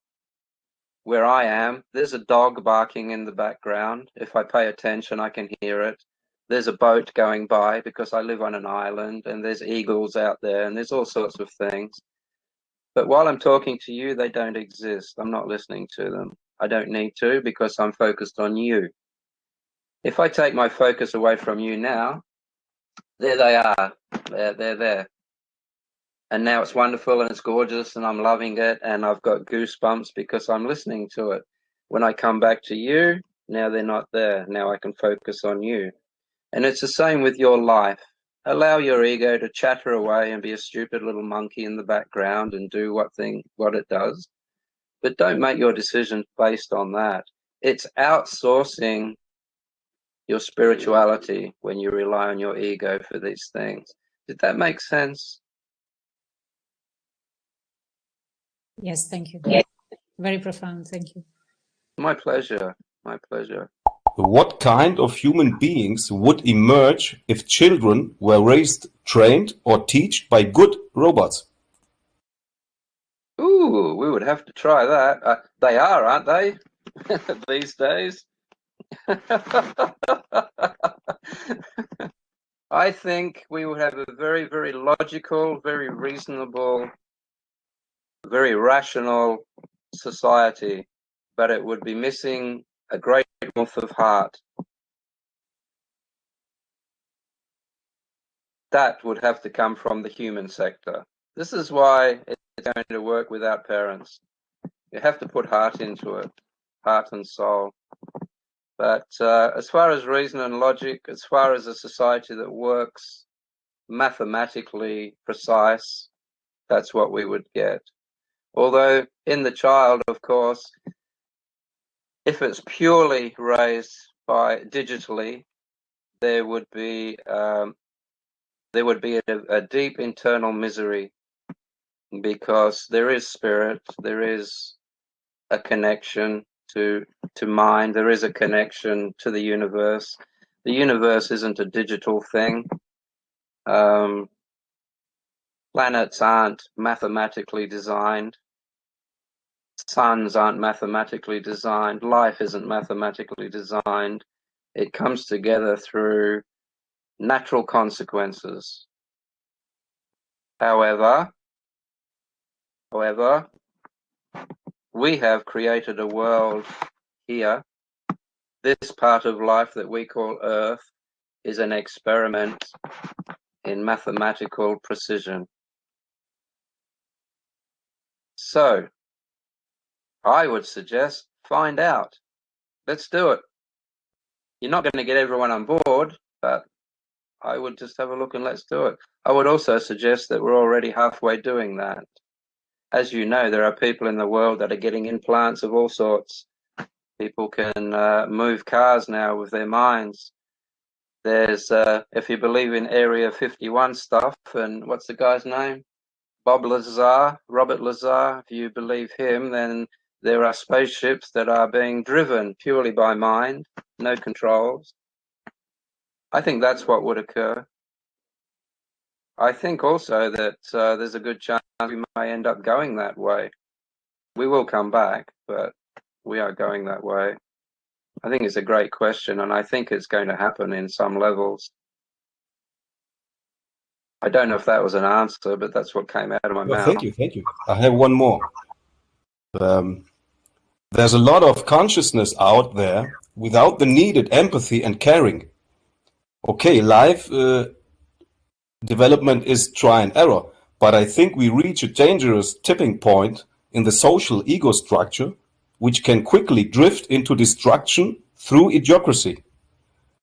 where I am, there's a dog barking in the background. If I pay attention, I can hear it. There's a boat going by because I live on an island, and there's eagles out there, and there's all sorts of things. But while I'm talking to you, they don't exist. I'm not listening to them. I don't need to because I'm focused on you. If I take my focus away from you now, there they are. They're there. And now it's wonderful and it's gorgeous and I'm loving it and I've got goosebumps because I'm listening to it. When I come back to you, now they're not there. Now I can focus on you. And it's the same with your life. Allow your ego to chatter away and be a stupid little monkey in the background and do what it does. But don't make your decisions based on that. It's outsourcing your spirituality when you rely on your ego for these things. Did that make sense? Yes, thank you. Very profound. Thank you. My pleasure. My pleasure. What kind of human beings would emerge if children were raised, trained, or taught by good robots? Ooh, we would have to try that. They are, aren't they? These days. I think we would have a very, very logical, very reasonable, very rational society, but it would be missing a great warmth of heart. That would have to come from the human sector. This is why it's going to work without parents. You have to put heart into it, heart and soul. But as far as reason and logic, as far as a society that works mathematically precise, that's what we would get. Although in the child, of course, if it's purely raised by digitally, there would be a deep internal misery because there is spirit, there is a connection to mind, there is a connection to the universe. The universe isn't a digital thing. Planets aren't mathematically designed. Suns aren't mathematically designed. Life isn't mathematically designed. It comes together through natural consequences. However, we have created a world here. This part of life that we call Earth is an experiment in mathematical precision. So, I would suggest find out. Let's do it. You're not going to get everyone on board, but I would just have a look and let's do it. I would also suggest that we're already halfway doing that. As you know, there are people in the world that are getting implants of all sorts. People can move cars now with their minds. There's, if you believe in Area 51 stuff, and what's the guy's name? Robert Lazar, if you believe him, then there are spaceships that are being driven purely by mind, no controls. I think that's what would occur. I think also that there's a good chance we may end up going that way. We will come back, but we are going that way. I think it's a great question, and I think it's going to happen in some levels. I don't know if that was an answer, but that's what came out of my mouth. Thank you, thank you. I have one more. There's a lot of consciousness out there without the needed empathy and caring. Okay, life development is try and error, but I think we reach a dangerous tipping point in the social ego structure, which can quickly drift into destruction through idiocracy.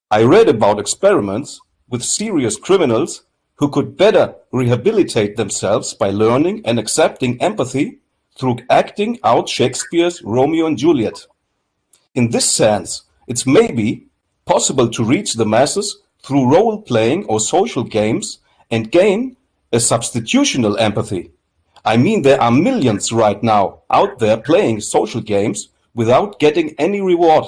I read about experiments with serious criminals who could better rehabilitate themselves by learning and accepting empathy through acting out Shakespeare's Romeo and Juliet. In this sense, it's maybe possible to reach the masses through role-playing or social games and gain a substitutional empathy. I mean, there are millions right now out there playing social games without getting any reward.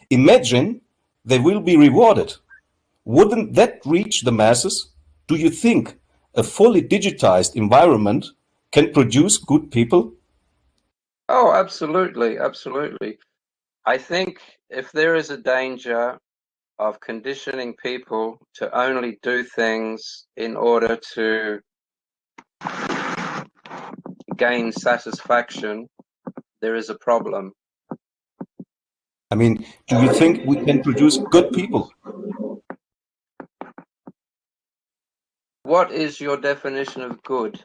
Imagine they will be rewarded. Wouldn't that reach the masses? Do you think a fully digitized environment can produce good people? Oh, absolutely, absolutely. I think if there is a danger of conditioning people to only do things in order to gain satisfaction, there is a problem. I mean, do you think we can produce good people? What is your definition of good?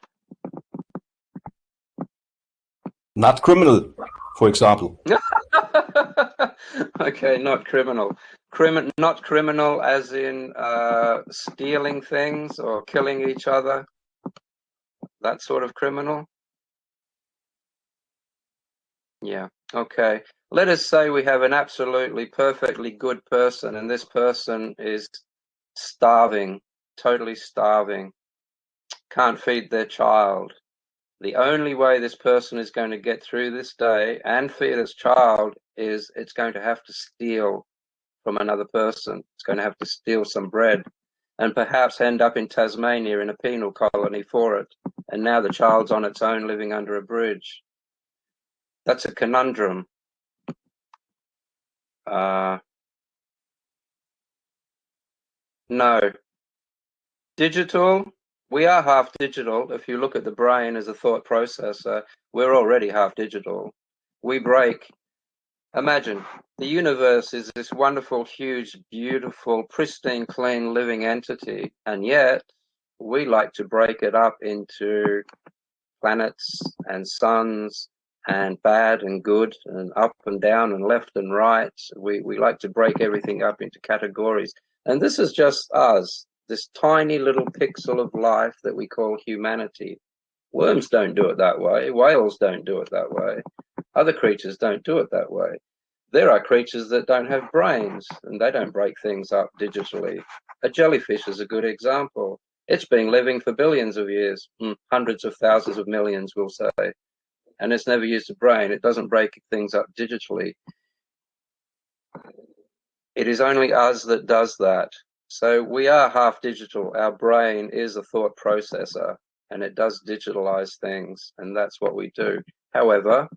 Not criminal, for example. Okay, not criminal. Not criminal as in stealing things or killing each other. That sort of criminal? Yeah, okay. Let us say we have an absolutely perfectly good person, and this person is starving, totally starving, can't feed their child. The only way this person is going to get through this day and feed its child is it's going to have to steal from another person. It's going to have to steal some bread and perhaps end up in Tasmania in a penal colony for it. And now the child's on its own living under a bridge. That's a conundrum. No. Digital, we are half digital. If you look at the brain as a thought processor, we're already half digital. We break. Imagine the universe is this wonderful, huge, beautiful, pristine, clean, living entity, and yet we like to break it up into planets and suns and bad and good and up and down and left and right. We like to break everything up into categories. And this is just us, this tiny little pixel of life that we call humanity. Worms don't do it that way. Whales don't do it that way. Other creatures don't do it that way. There are creatures that don't have brains and they don't break things up digitally. A jellyfish is a good example. It's been living for billions of years, hundreds of thousands of millions, we'll say, and it's never used a brain. It doesn't break things up digitally. It is only us that does that. So we are half digital. Our brain is a thought processor and it does digitalize things, and that's what we do. However,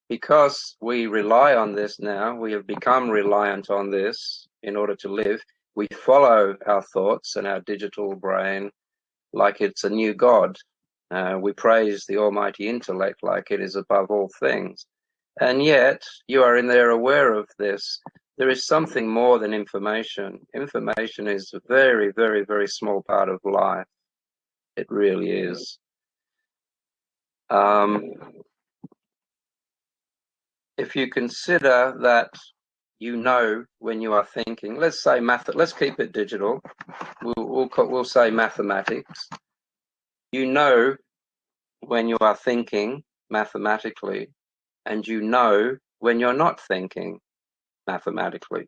because we rely on this now, we have become reliant on this in order to live. We follow our thoughts and our digital brain like it's a new God. We praise the almighty intellect like it is above all things. And yet, you are in there aware of this. There is something more than information. Information is a very, very, very small part of life. It really is. If you consider that you know when you are thinking, let's say let's keep it digital. We'll say mathematics. You know when you are thinking mathematically, and you know when you're not thinking mathematically.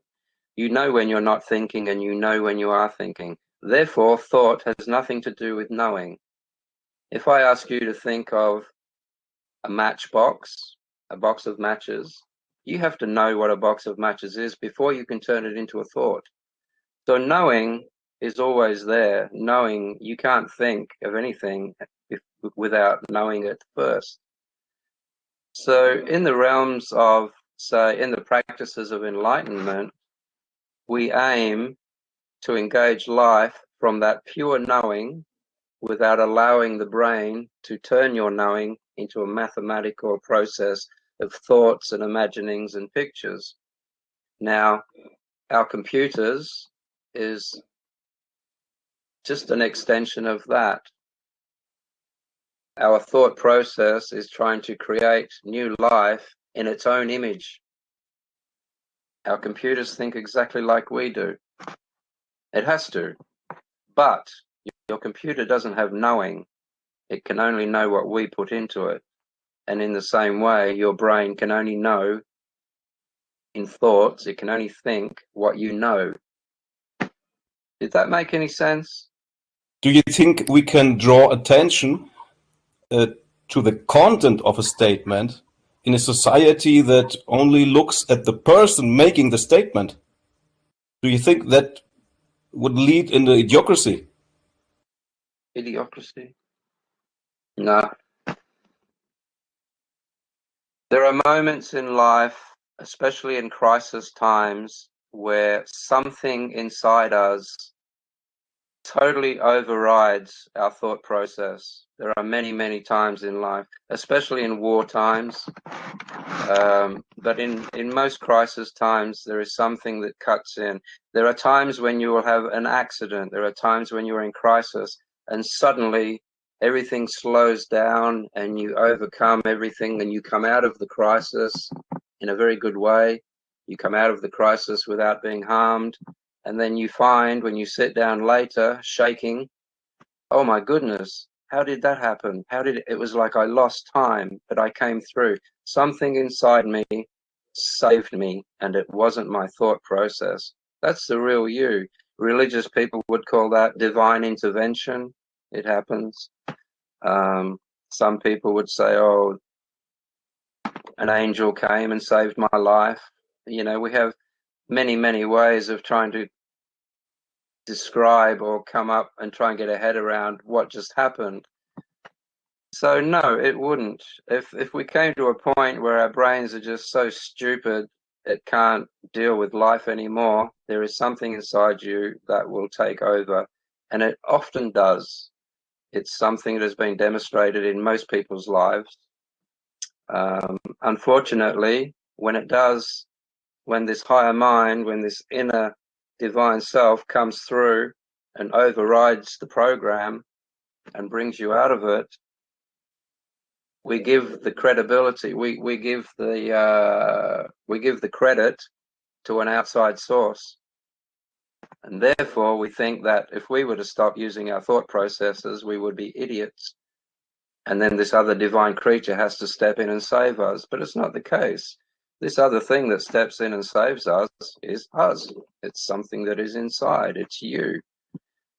You know when you're not thinking, and you know when you are thinking. Therefore, thought has nothing to do with knowing. If I ask you to think of a matchbox, a box of matches, you have to know what a box of matches is before you can turn it into a thought. So knowing is always there. Knowing, you can't think of anything without knowing it first. So in the realms of, say, in the practices of enlightenment, we aim to engage life from that pure knowing without allowing the brain to turn your knowing into a mathematical process of thoughts and imaginings and pictures. Now, our computers is just an extension of that. Our thought process is trying to create new life in its own image. Our computers think exactly like we do. It has to. But your computer doesn't have knowing. It can only know what we put into it. And in the same way, your brain can only know in thoughts, it can only think what you know. Did that make any sense? Do you think we can draw attention to the content of a statement in a society that only looks at the person making the statement? Do you think that would lead into idiocracy? Idiocracy? No. There are moments in life, especially in crisis times, where something inside us totally overrides our thought process. There are many, many times in life, especially in war times. But in most crisis times, there is something that cuts in. There are times when you will have an accident. There are times when you're in crisis, and suddenly everything slows down and you overcome everything and you come out of the crisis in a very good way. You come out of the crisis without being harmed. And then you find when you sit down later, shaking, oh my goodness, how did that happen? It was like I lost time, but I came through. Something inside me saved me, and it wasn't my thought process. That's the real you. Religious people would call that divine intervention. It happens. Some people would say, oh, an angel came and saved my life. You know, we have many, many ways of trying to describe or come up and try and get a head around what just happened. So no, it wouldn't. If we came to a point where our brains are just so stupid it can't deal with life anymore, there is something inside you that will take over, and it often does. It's something that has been demonstrated in most people's lives. Unfortunately, when it does, when this higher mind, when this inner divine self comes through and overrides the program and brings you out of it, we give the credibility, we give the credit to an outside source. And therefore, we think that if we were to stop using our thought processes, we would be idiots. And then this other divine creature has to step in and save us. But it's not the case. This other thing that steps in and saves us is us. It's something that is inside. It's you.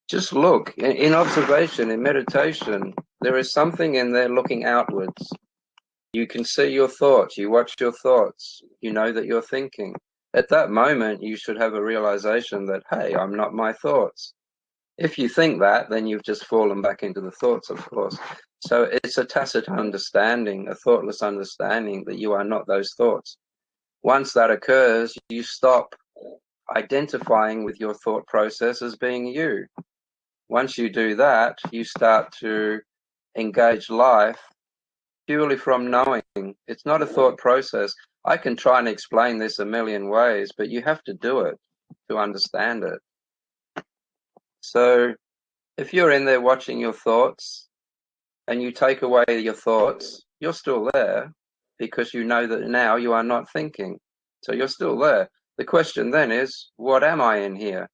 Just look. In observation, in meditation, there is something in there looking outwards. You can see your thoughts. You watch your thoughts. You know that you're thinking. At that moment, you should have a realization that, hey, I'm not my thoughts. If you think that, then you've just fallen back into the thoughts, of course. So it's a tacit understanding, a thoughtless understanding that you are not those thoughts. Once that occurs, you stop identifying with your thought process as being you. Once you do that, you start to engage life purely from knowing. It's not a thought process. I can try and explain this a million ways, but you have to do it to understand it. So if you're in there watching your thoughts and you take away your thoughts, you're still there because you know that now you are not thinking. So you're still there. The question then is, what am I in here?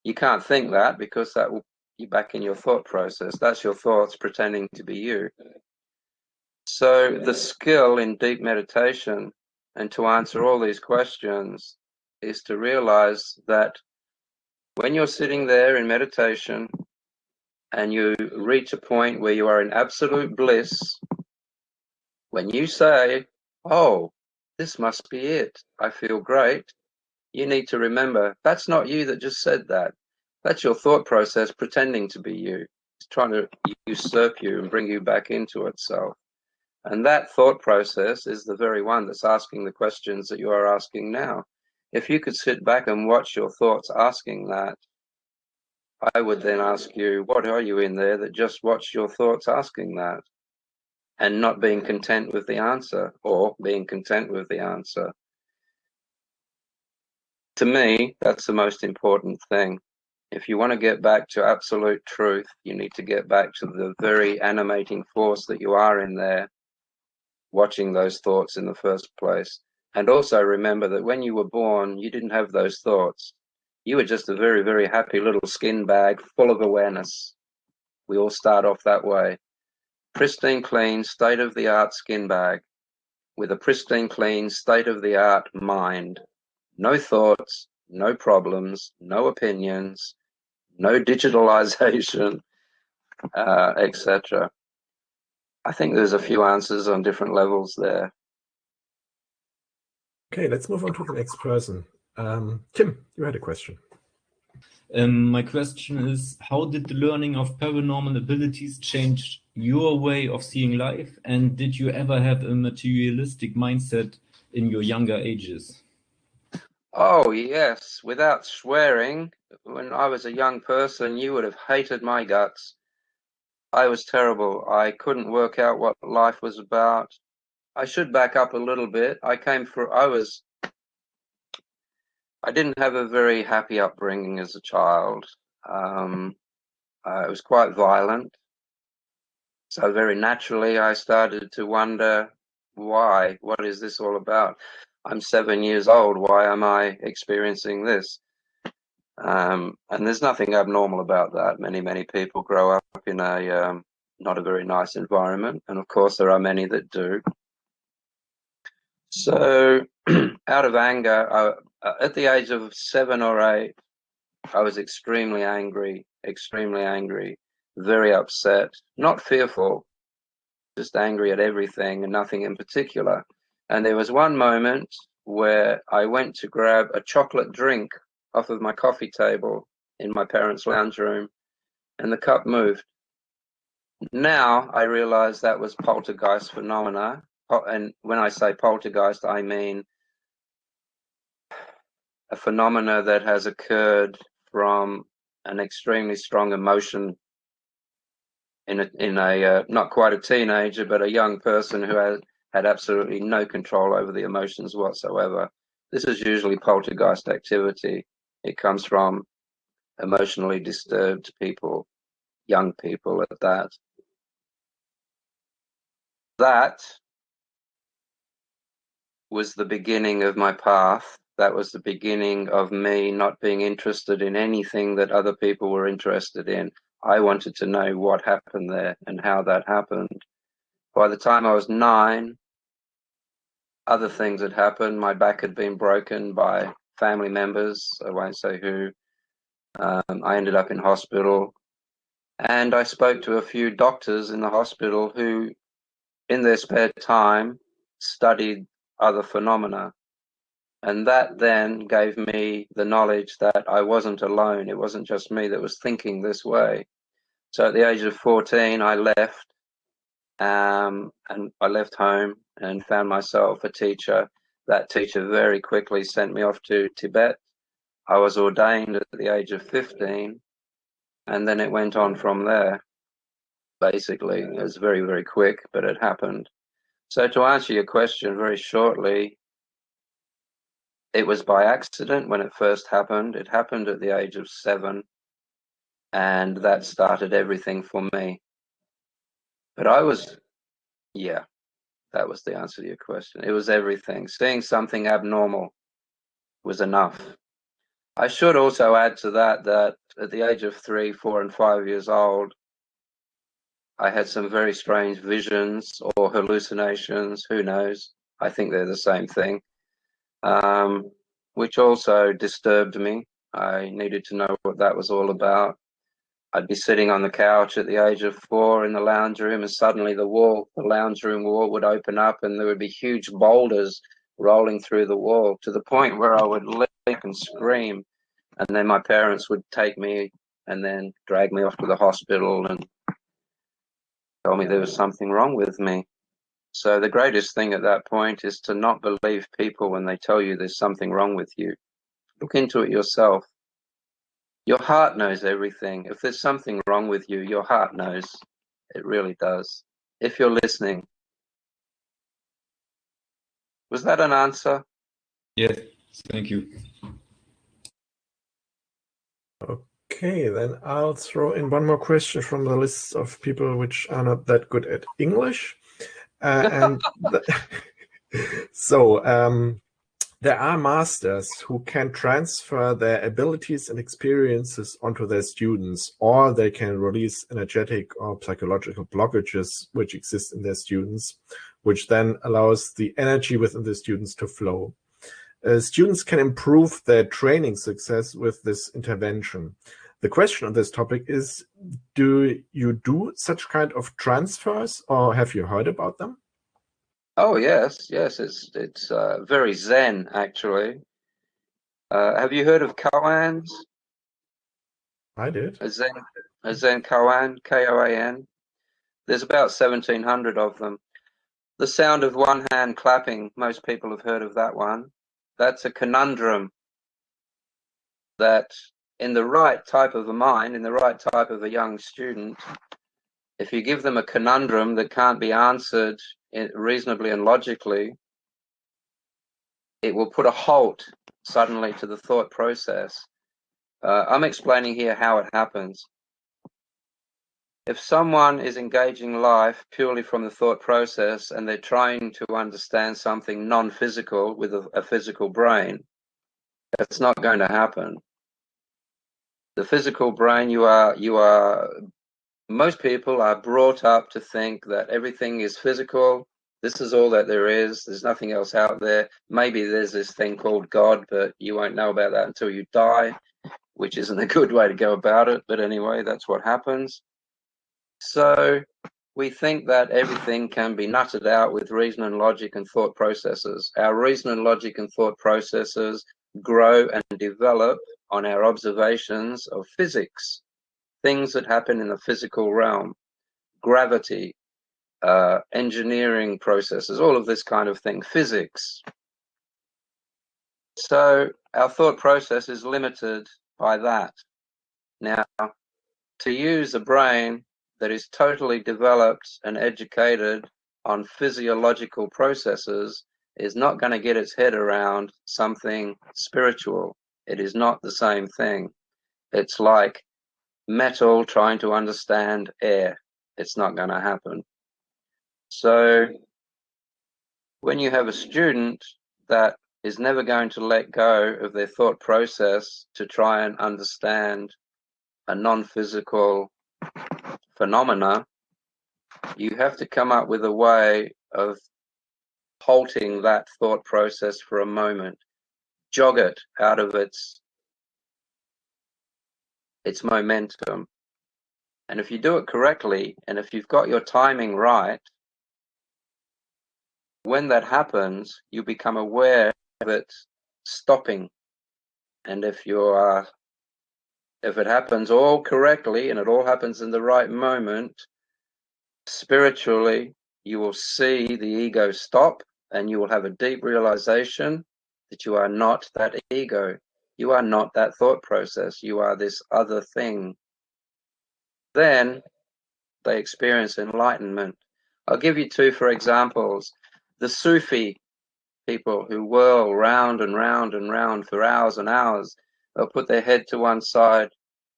You can't think that because that will be back in your thought process. That's your thoughts pretending to be you. So the skill in deep meditation and to answer all these questions is to realize that when you're sitting there in meditation and you reach a point where you are in absolute bliss, when you say, oh, this must be it, I feel great, you need to remember that's not you that just said that. That's your thought process pretending to be you. It's trying to usurp you and bring you back into itself. And that thought process is the very one that's asking the questions that you are asking now. If you could sit back and watch your thoughts asking that, I would then ask you, what are you in there that just watched your thoughts asking that and not being content with the answer, or being content with the answer? To me, that's the most important thing. If you want to get back to absolute truth, you need to get back to the very animating force that you are in there, watching those thoughts in the first place. And also remember that when you were born, you didn't have those thoughts. You were just a very, very happy little skin bag full of awareness. We all start off that way. Pristine, clean, state-of-the-art skin bag with a pristine, clean, state-of-the-art mind. No thoughts, no problems, no opinions, no digitalization, etc. I think there's a few answers on different levels there. Okay, let's move on to the next person. Tim, you had a question. My question is, how did the learning of paranormal abilities change your way of seeing life? And did you ever have a materialistic mindset in your younger ages? Oh, yes. Without swearing, when I was a young person, you would have hated my guts. I was terrible. I couldn't work out what life was about. I should back up a little bit. I didn't have a very happy upbringing as a child. I was quite violent. So very naturally, I started to wonder, why? What is this all about? I'm 7 years old. Why am I experiencing this? And there's nothing abnormal about that. Many people grow up in a not a very nice environment. And of course, there are many that do. So out of anger, at the age of 7 or 8, I was extremely angry, very upset, not fearful, just angry at everything and nothing in particular. And there was one moment where I went to grab a chocolate drink off of my coffee table in my parents' lounge room, and the cup moved. Now I realize that was poltergeist phenomena. And when I say poltergeist, I mean a phenomena that has occurred from an extremely strong emotion in a not quite a teenager, but a young person who had absolutely no control over the emotions whatsoever. This is usually poltergeist activity. It comes from emotionally disturbed people, young people at that. That was the beginning of my path. That was the beginning of me not being interested in anything that other people were interested in. I wanted to know what happened there and how that happened. By the time I was 9, other things had happened. My back had been broken by family members. I won't say who. I ended up in hospital. And I spoke to a few doctors in the hospital who, in their spare time, studied other phenomena. And that then gave me the knowledge that I wasn't alone. It wasn't just me that was thinking this way. So at the age of 14, I left, and I left home and found myself a teacher. That teacher very quickly sent me off to Tibet. I was ordained at the age of 15, and then it went on from there. Basically, it was very, very quick, but it happened. So to answer your question very shortly, it was by accident when it first happened. It happened at the age of 7, and that started everything for me. But that was the answer to your question. It was everything. Seeing something abnormal was enough. I should also add to that at the age of 3, 4, and 5 years old, I had some very strange visions or hallucinations. Who knows? I think they're the same thing. which also disturbed me. I needed to know what that was all about. I'd be sitting on the couch at the age of 4 in the lounge room, and suddenly the lounge room wall would open up, and there would be huge boulders rolling through the wall, to the point where I would leap and scream. And then my parents would take me and then drag me off to the hospital and tell me there was something wrong with me. So the greatest thing at that point is to not believe people when they tell you there's something wrong with you. Look into it yourself. Your heart knows everything. If there's something wrong with you, your heart knows. It really does. If you're listening. Was that an answer? Yes, thank you. Okay, then I'll throw in one more question from the list of people which are not that good at English. So there are masters who can transfer their abilities and experiences onto their students, or they can release energetic or psychological blockages which exist in their students, which then allows the energy within the students to flow. Students can improve their training success with this intervention. The question on this topic is, do you do such kind of transfers, or have you heard about them? Oh, yes. It's very Zen, actually. Have you heard of Koans? I did. A Zen Koan, K-O-A-N. There's about 1,700 of them. The sound of one hand clapping, most people have heard of that one. That's a conundrum that in the right type of a mind, in the right type of a young student, if you give them a conundrum that can't be answered reasonably and logically, it will put a halt suddenly to the thought process. I'm explaining here how it happens. If someone is engaging life purely from the thought process and they're trying to understand something non-physical with a physical brain, that's not going to happen. The physical brain, most people are brought up to think that everything is physical. This is all that there is. There's nothing else out there. Maybe there's this thing called God, but you won't know about that until you die, which isn't a good way to go about it. But anyway, that's what happens. So we think that everything can be nutted out with reason and logic and thought processes. Our reason and logic and thought processes grow and develop on our observations of physics, things that happen in the physical realm, gravity, engineering processes, all of this kind of thing, physics. So our thought process is limited by that. Now, to use a brain that is totally developed and educated on physiological processes is not going to get its head around something spiritual. It is not the same thing. It's like metal trying to understand air. It's not going to happen. So when you have a student that is never going to let go of their thought process to try and understand a non-physical phenomena, you have to come up with a way of halting that thought process for a moment, jog it out of its momentum. And if you do it correctly, and if you've got your timing right, when that happens, you become aware of it stopping. And if it happens all correctly and it all happens in the right moment, spiritually, you will see the ego stop, and you will have a deep realization that you are not that ego. You are not that thought process. You are this other thing. Then they experience enlightenment. I'll give you two for examples. The Sufi people who whirl round and round and round for hours and hours. They'll put their head to one side.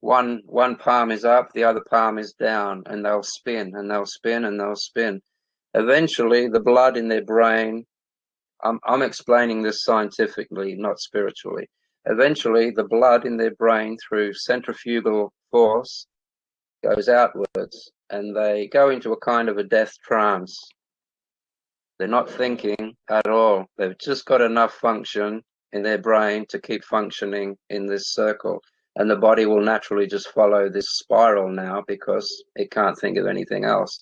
One palm is up, the other palm is down, and they'll spin and they'll spin and they'll spin. Eventually, the blood in their brain, I'm explaining this scientifically, not spiritually. Eventually, the blood in their brain through centrifugal force goes outwards, and they go into a kind of a death trance. They're not thinking at all. They've just got enough function in their brain to keep functioning in this circle. And the body will naturally just follow this spiral now because it can't think of anything else.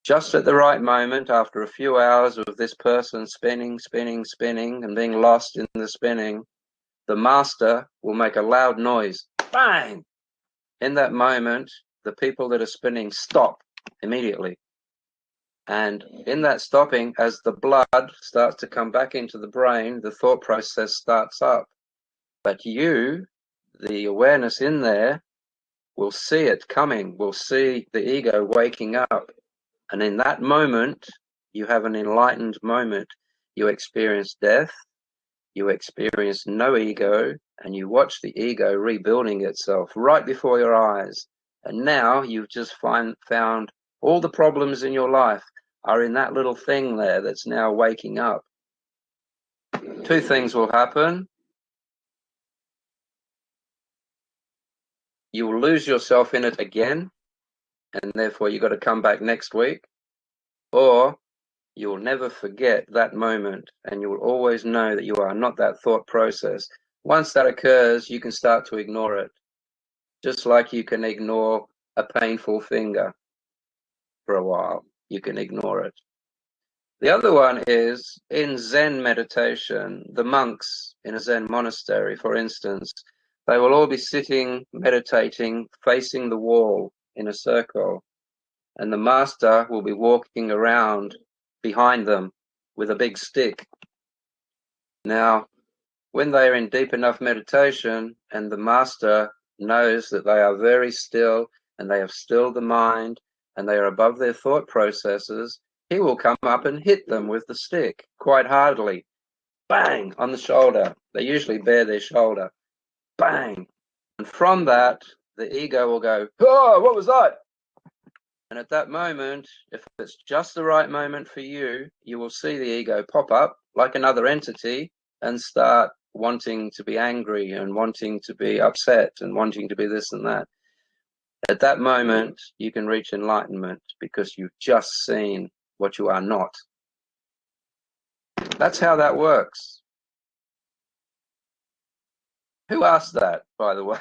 Just at the right moment, after a few hours of this person spinning, spinning, spinning, and being lost in the spinning, the master will make a loud noise. Bang! In that moment, the people that are spinning stop immediately. And in that stopping, as the blood starts to come back into the brain, the thought process starts up. But you, the awareness in there, will see it coming, will see the ego waking up. And in that moment, you have an enlightened moment. You experience death, you experience no ego, and you watch the ego rebuilding itself right before your eyes. And now you've just found all the problems in your life are in that little thing there that's now waking up. Two things will happen. You will lose yourself in it again, and therefore you've got to come back next week, or you will never forget that moment, and you will always know that you are not that thought process. Once that occurs, you can start to ignore it, just like you can ignore a painful finger for a while. You can ignore it. The other one is in Zen meditation, the monks in a Zen monastery, for instance, they will all be sitting, meditating, facing the wall in a circle, and the master will be walking around behind them with a big stick. Now, when they are in deep enough meditation and the master knows that they are very still and they have stilled the mind and they are above their thought processes, he will come up and hit them with the stick quite hardly. Bang! On the shoulder. They usually bare their shoulder. Bang! And from that, the ego will go, oh, what was that? And at that moment, if it's just the right moment for you, you will see the ego pop up like another entity and start wanting to be angry and wanting to be upset and wanting to be this and that. At that moment, you can reach enlightenment because you've just seen what you are not. That's how that works. Who asked that, by the way?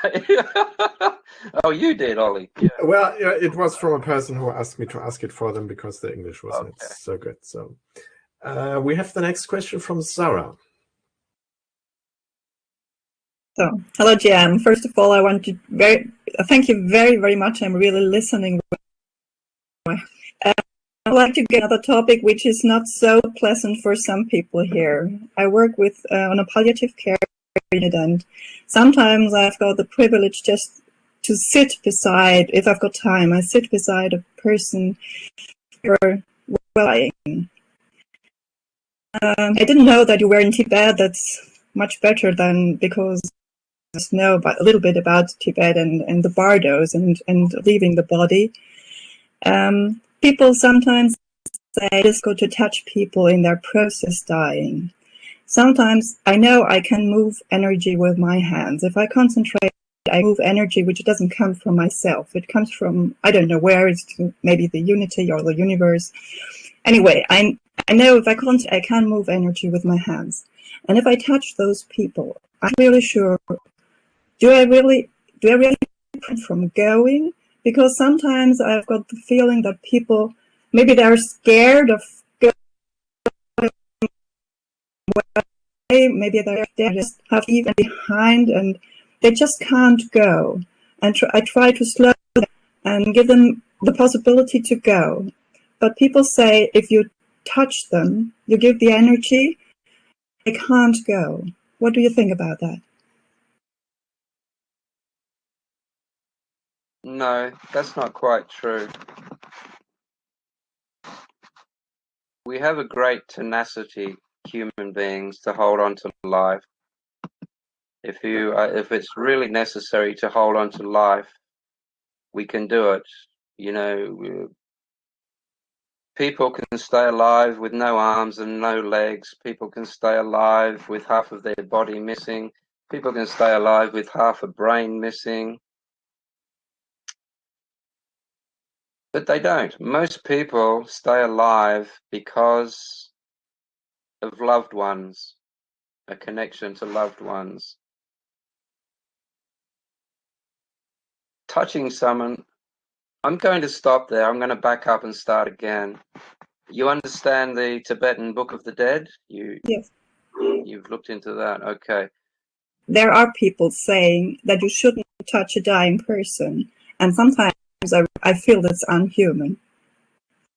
Oh, you did, Ollie. Yeah. Well, yeah, it was from a person who asked me to ask it for them because the English was not so good. So we have the next question from Sarah. So, hello, GM. First of all, I want to thank you very, very much. I'm really listening. I'd like to get another topic which is not so pleasant for some people here. I work with on a palliative care unit, and sometimes I've got the privilege just to sit beside, if I've got time, I sit beside a person who are dying. I didn't know that you were in Tibet. That's much better than, because I know about, a little bit about Tibet and the bardos and leaving the body. People sometimes say it's good to touch people in their process dying. Sometimes I know I can move energy with my hands. If I concentrate, I move energy which doesn't come from myself. It comes from, I don't know where, it's maybe the unity or the universe. Anyway, I know if I can move energy with my hands. And if I touch those people, I'm really sure, do I really prevent from going? Because sometimes I've got the feeling that people, maybe they're scared of going away, maybe they just have even behind and they just can't go. And I try to slow them and give them the possibility to go. But people say if you touch them, you give the energy, they can't go. What do you think about that? No, that's not quite true. We have a great tenacity, human beings, to hold on to life. If it's really necessary to hold on to life, we can do it. You know, people can stay alive with no arms and no legs. People can stay alive with half of their body missing. People can stay alive with half a brain missing. But they don't. Most people stay alive because of loved ones. a connection to loved ones. Touching someone, I'm going to stop there. I'm going to back up and start again. You understand the Tibetan Book of the Dead? Yes. You've looked into that, okay. There are people saying that you shouldn't touch a dying person, and sometimes I feel that's unhuman.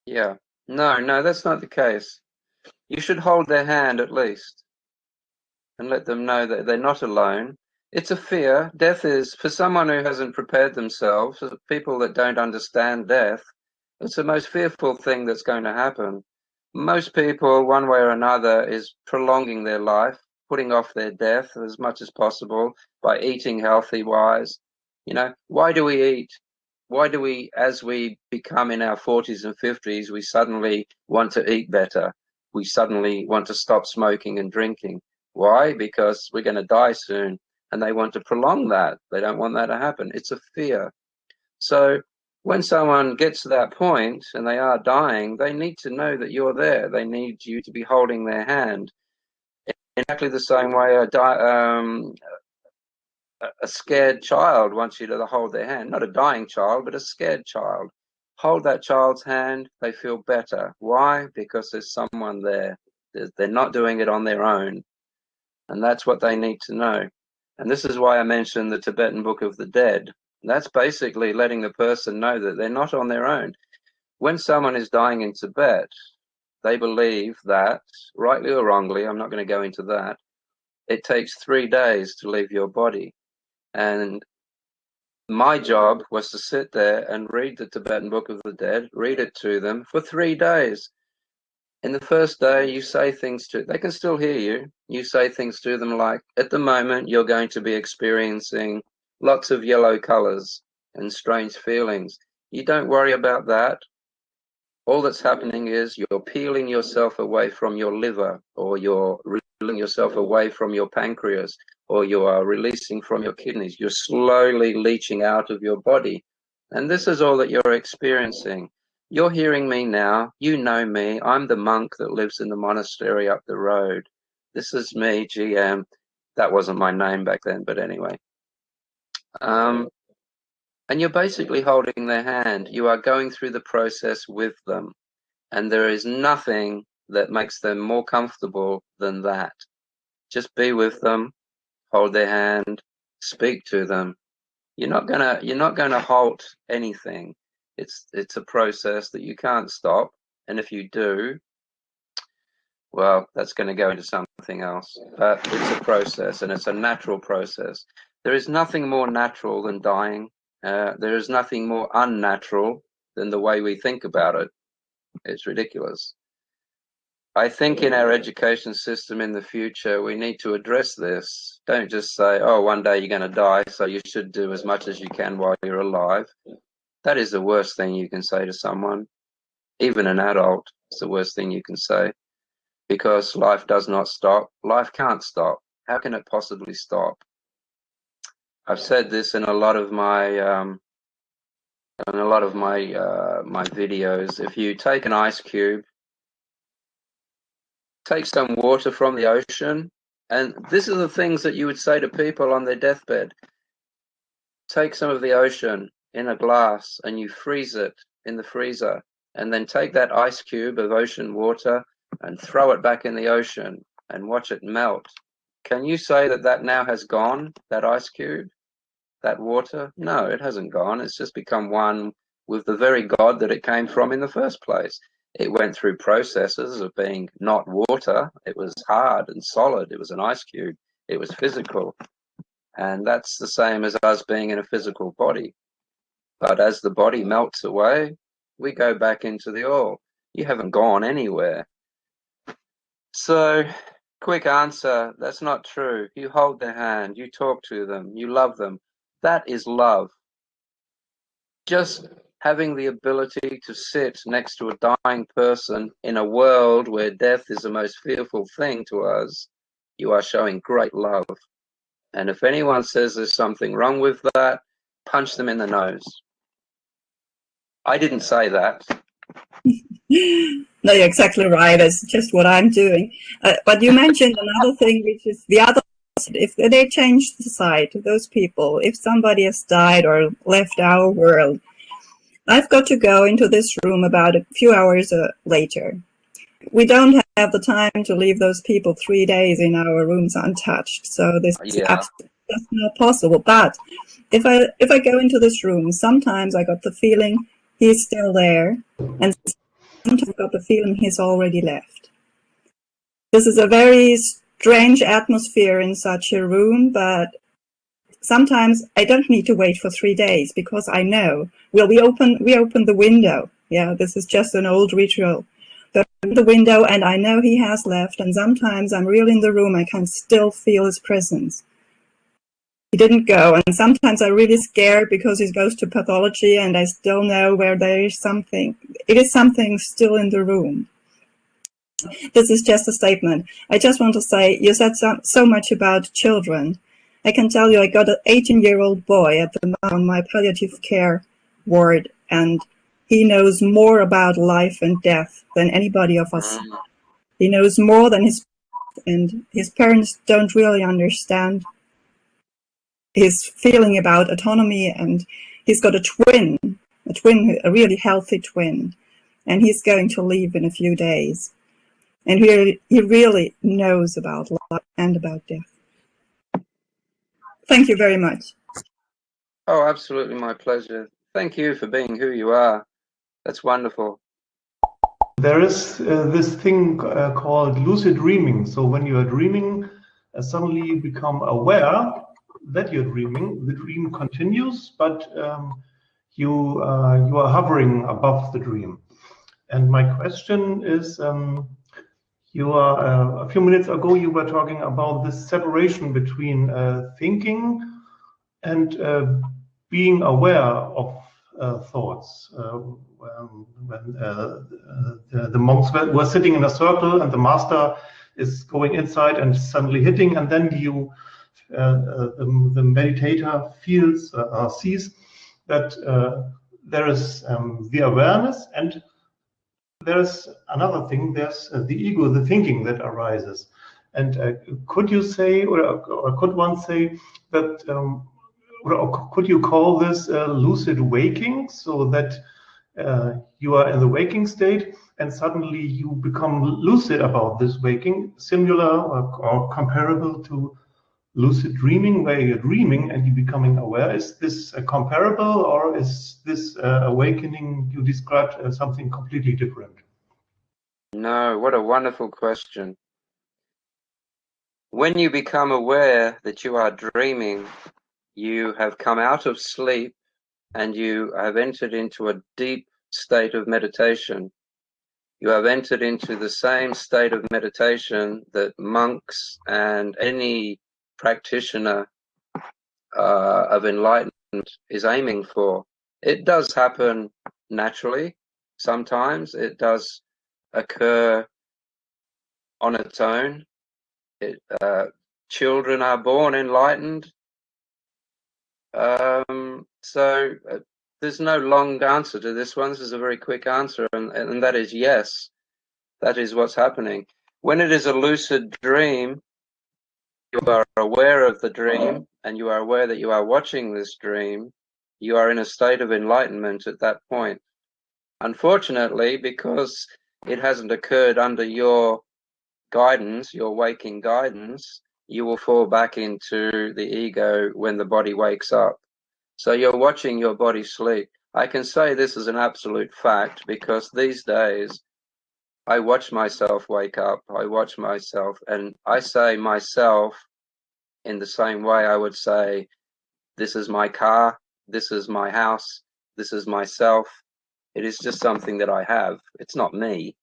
Yeah, no, that's not the case. You should hold their hand at least and let them know that they're not alone. It's a fear. Death is, for someone who hasn't prepared themselves, for people that don't understand death, it's the most fearful thing that's going to happen. Most people, one way or another, is prolonging their life, putting off their death as much as possible by eating healthy-wise. You know, why do we eat? Why do we, as we become in our 40s and 50s, we suddenly want to eat better? We suddenly want to stop smoking and drinking. Why? Because we're going to die soon, and they want to prolong that. They don't want that to happen. It's a fear. So when someone gets to that point and they are dying, they need to know that you're there. They need you to be holding their hand. In exactly the same way a scared child wants you to hold their hand. Not a dying child, but a scared child. Hold that child's hand, they feel better. Why? Because there's someone there. They're not doing it on their own. And that's what they need to know. And this is why I mentioned the Tibetan Book of the Dead. That's basically letting the person know that they're not on their own. When someone is dying in Tibet, they believe that, rightly or wrongly, I'm not going to go into that, it takes 3 days to leave your body. And my job was to sit there and read the Tibetan Book of the Dead, read it to them for 3 days. In the first day, you say things to, they can still hear you. You say things to them like, at the moment, you're going to be experiencing lots of yellow colors and strange feelings. You don't worry about that. All that's happening is you're peeling yourself away from your liver, or you're peeling yourself away from your pancreas, or you are releasing from your kidneys. You're slowly leaching out of your body. And this is all that you're experiencing. You're hearing me now. You know me. I'm the monk that lives in the monastery up the road. This is me, GM. That wasn't my name back then, but anyway. And you're basically holding their hand. You are going through the process with them. And there is nothing that makes them more comfortable than that. Just be with them, hold their hand, speak to them. You're not gonna halt anything. It's a process that you can't stop. And if you do, well, that's going to go into something else. But it's a process, and it's a natural process. There is nothing more natural than dying. There is nothing more unnatural than the way we think about it. It's ridiculous. I think in our education system in the future, we need to address this. Don't just say, oh, one day you're going to die, so you should do as much as you can while you're alive. That is the worst thing you can say to someone. Even an adult, it's the worst thing you can say. Because life does not stop. Life can't stop. How can it possibly stop? I've said this in a lot of my my videos. If you take an ice cube, take some water from the ocean, and this are the things that you would say to people on their deathbed. Take some of the ocean in a glass and you freeze it in the freezer, and then take that ice cube of ocean water and throw it back in the ocean and watch it melt. Can you say that that now has gone, that ice cube, that water? No, it hasn't gone. It's just become one with the very God that it came from in the first place. It went through processes of being not water. It was hard and solid. It was an ice cube. It was physical. And that's the same as us being in a physical body. But as the body melts away, we go back into the all. You haven't gone anywhere. So, quick answer, that's not true. You hold their hand, you talk to them, you love them. That is love. Just having the ability to sit next to a dying person in a world where death is the most fearful thing to us, you are showing great love. And if anyone says there's something wrong with that, punch them in the nose. I didn't say that. No, you're exactly right. That's just what I'm doing. But you mentioned another thing, which is the other. If they change the side, those people, if somebody has died or left our world, I've got to go into this room about a few hours later. We don't have the time to leave those people 3 days in our rooms untouched. So this is absolutely not possible. But if I go into this room, sometimes I got the feeling he's still there, and sometimes I got the feeling he's already left. This is a very strange atmosphere in such a room, but sometimes I don't need to wait for 3 days because I know. Well, we open the window. Yeah, this is just an old ritual. But the window, and I know he has left. And sometimes I'm really in the room. I can still feel his presence. He didn't go, and sometimes I'm really scared because he goes to pathology, and I still know where there is something. It is something still in the room. This is just a statement. I just want to say, you said so much about children. I can tell you I got an 18-year-old boy on my palliative care ward, and he knows more about life and death than anybody of us. He knows more than his parents don't really understand his feeling about autonomy, and he's got a really healthy twin, and he's going to leave in a few days. And he really knows about life and about death. Thank you very much. Oh, absolutely, my pleasure. Thank you for being who you are. That's wonderful. There is this thing called lucid dreaming. So when you are dreaming, suddenly you become aware that you're dreaming. The dream continues, but you are hovering above the dream. And my question is, a few minutes ago you were talking about this separation between thinking and being aware of thoughts. When the monks were sitting in a circle and the master is going inside and suddenly hitting, and then the meditator feels sees that there is the awareness, and there's another thing, there's the ego, the thinking that arises. And could you say, or could one say that, or could you call this lucid waking, so that you are in the waking state and suddenly you become lucid about this waking, similar or comparable to lucid dreaming, where you're dreaming and you're becoming aware? Is this comparable, or is this awakening you described as something completely different? No, what a wonderful question. When you become aware that you are dreaming, you have come out of sleep and you have entered into a deep state of meditation. You have entered into the same state of meditation that monks and any practitioner of enlightenment is aiming for. It does happen naturally. Sometimes it does occur on its own. Children are born enlightened. So there's no long answer to this one. This is a very quick answer, and that is yes. That is what's happening. When it is a lucid dream, you are aware of the dream, and you are aware that you are watching this dream. You are in a state of enlightenment at that point. Unfortunately, because it hasn't occurred under your guidance, your waking guidance, you will fall back into the ego when the body wakes up. So you're watching your body sleep. I can say this is an absolute fact because these days I watch myself wake up. I watch myself, and I say myself in the same way I would say, this is my car, this is my house, this is myself. It is just something that I have. It's not me.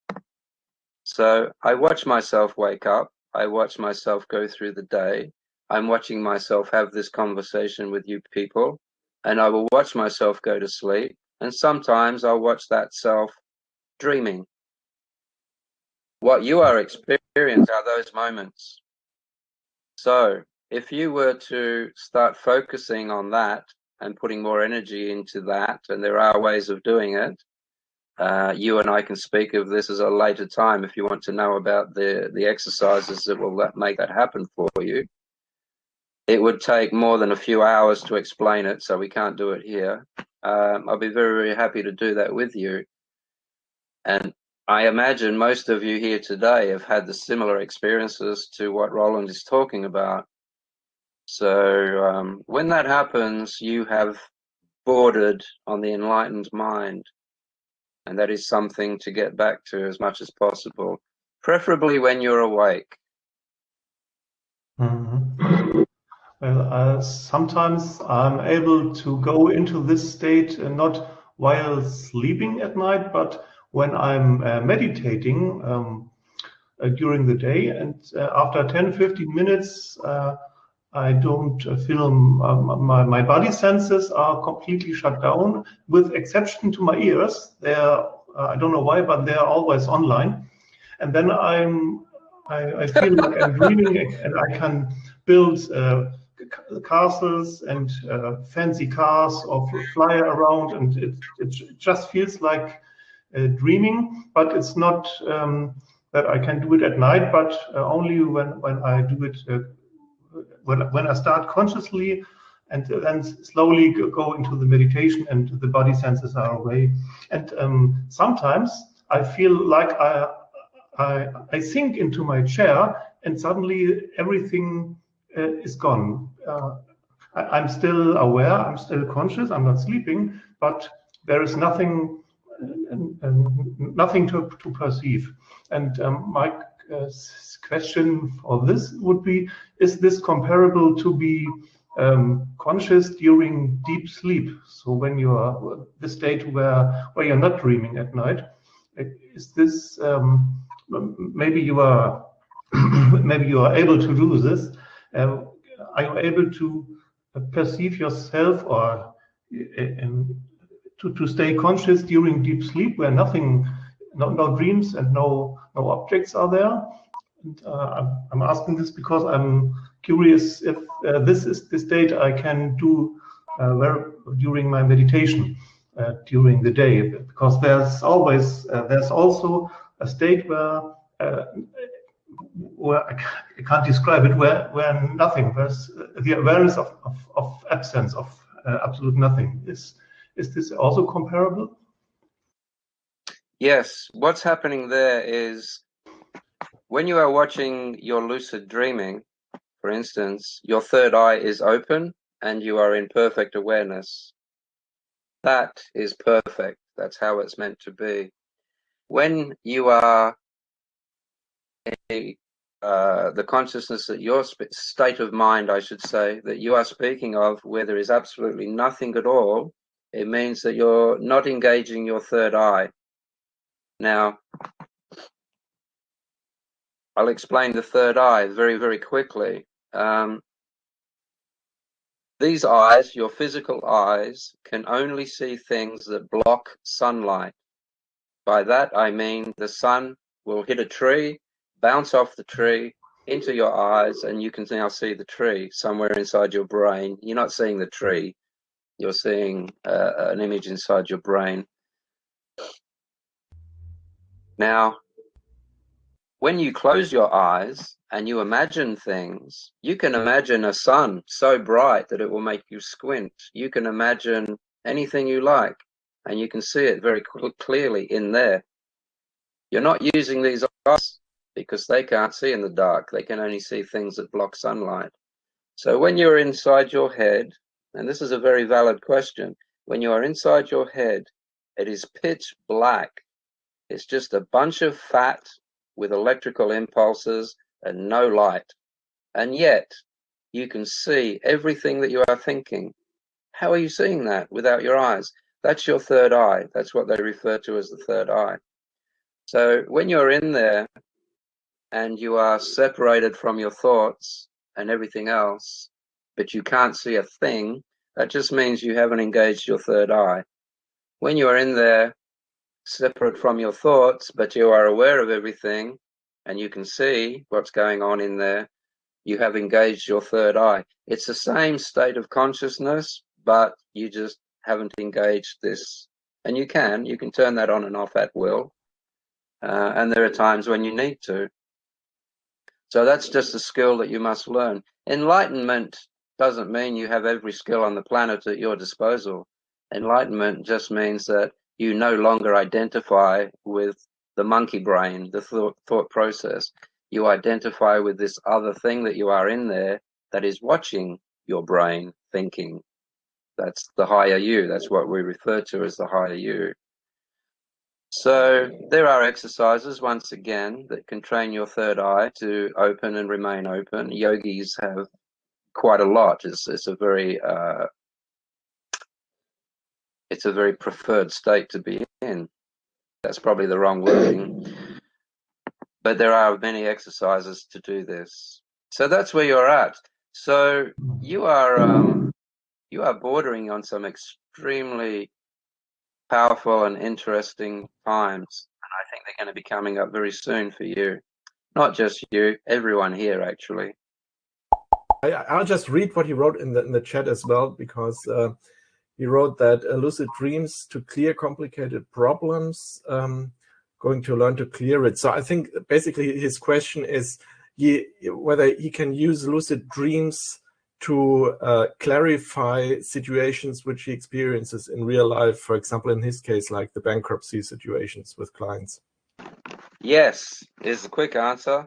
So I watch myself wake up. I watch myself go through the day. I'm watching myself have this conversation with you people, and I will watch myself go to sleep. And sometimes I'll watch that self dreaming. What you are experiencing are those moments. So if you were to start focusing on that and putting more energy into that, and there are ways of doing it, You and I can speak of this as a later time if you want to know about the exercises that will make that happen for you. It would take more than a few hours to explain it, so we can't do it here. I'll be very, very happy to do that with you. And I imagine most of you here today have had the similar experiences to what Roland is talking about. So when that happens, you have bordered on the enlightened mind. And that is something to get back to as much as possible, preferably when you're awake. Mm-hmm. Well, sometimes I'm able to go into this state not while sleeping at night, but when I'm meditating during the day. And after 10-15 minutes, I don't feel my body senses are completely shut down, with exception to my ears. They're I don't know why, but they're always online. And then I feel like I'm dreaming, and I can build castles and fancy cars or fly around, and it just feels like dreaming. But it's not that I can do it at night, but only when I do it. When I start consciously and then slowly go into the meditation and the body senses are away. And sometimes I feel like I sink into my chair and suddenly everything is gone. I'm still aware, I'm still conscious, I'm not sleeping, but there is nothing to perceive. And my question for this would be, is this comparable to be conscious during deep sleep? So when you are the state where you're not dreaming at night, is this maybe you are able to do this? Are you able to perceive yourself or to stay conscious during deep sleep where nothing, no dreams and no objects are there? And, I'm asking this because I'm curious if this is the state I can do during my meditation during the day, because there's always there's also a state where I can't describe it, where nothing, there's the awareness of absence, of absolute nothing. Is this also comparable? Yes, what's happening there is when you are watching your lucid dreaming, for instance, your third eye is open and you are in perfect awareness. That is perfect. That's how it's meant to be. When you are the consciousness that your state of mind, I should say, that you are speaking of, where there is absolutely nothing at all, it means that you're not engaging your third eye. Now, I'll explain the third eye very, very quickly. These eyes, your physical eyes, can only see things that block sunlight. By that, I mean the sun will hit a tree, bounce off the tree into your eyes, and you can now see the tree somewhere inside your brain. You're not seeing the tree, you're seeing an image inside your brain. Now, when you close your eyes and you imagine things, you can imagine a sun so bright that it will make you squint. You can imagine anything you like, and you can see it very clearly in there. You're not using these eyes because they can't see in the dark. They can only see things that block sunlight. So when you're inside your head, and this is a very valid question, when you are inside your head, it is pitch black. It's just a bunch of fat with electrical impulses and no light. And yet, you can see everything that you are thinking. How are you seeing that without your eyes? That's your third eye. That's what they refer to as the third eye. So when you're in there and you are separated from your thoughts and everything else, but you can't see a thing, that just means you haven't engaged your third eye. When you are in there, separate from your thoughts, but you are aware of everything and you can see what's going on in there, you have engaged your third eye. It's the same state of consciousness, but you just haven't engaged this And you can turn that on and off at will. And there are times when you need to. So that's just a skill that you must learn. Enlightenment doesn't mean you have every skill on the planet at your disposal. Enlightenment just means that you no longer identify with the monkey brain, the thought process. You identify with this other thing that you are in there that is watching your brain thinking. That's the higher you. That's what we refer to as the higher you. So there are exercises, once again, that can train your third eye to open and remain open. Yogis have quite a lot. It's a very preferred state to be in. That's probably the wrong wording. But there are many exercises to do this. So that's where you're at. So you are bordering on some extremely powerful and interesting times. And I think they're going to be coming up very soon for you. Not just you, everyone here, actually. I'll just read what he wrote in the chat as well, because he wrote that lucid dreams to clear complicated problems, going to learn to clear it. So I think basically his question is whether he can use lucid dreams to clarify situations which he experiences in real life, for example, in his case, like the bankruptcy situations with clients. Yes, is the quick answer.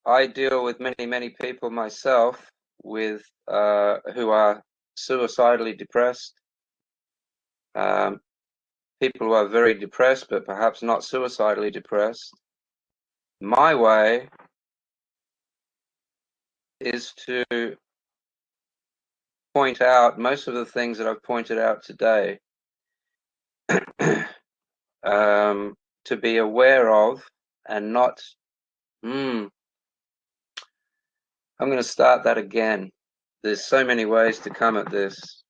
I deal with many people myself with who are suicidally depressed, people who are very depressed but perhaps not suicidally depressed. My way is to point out most of the things that I've pointed out today, to be aware of and not I'm going to start that again. There's so many ways to come at this.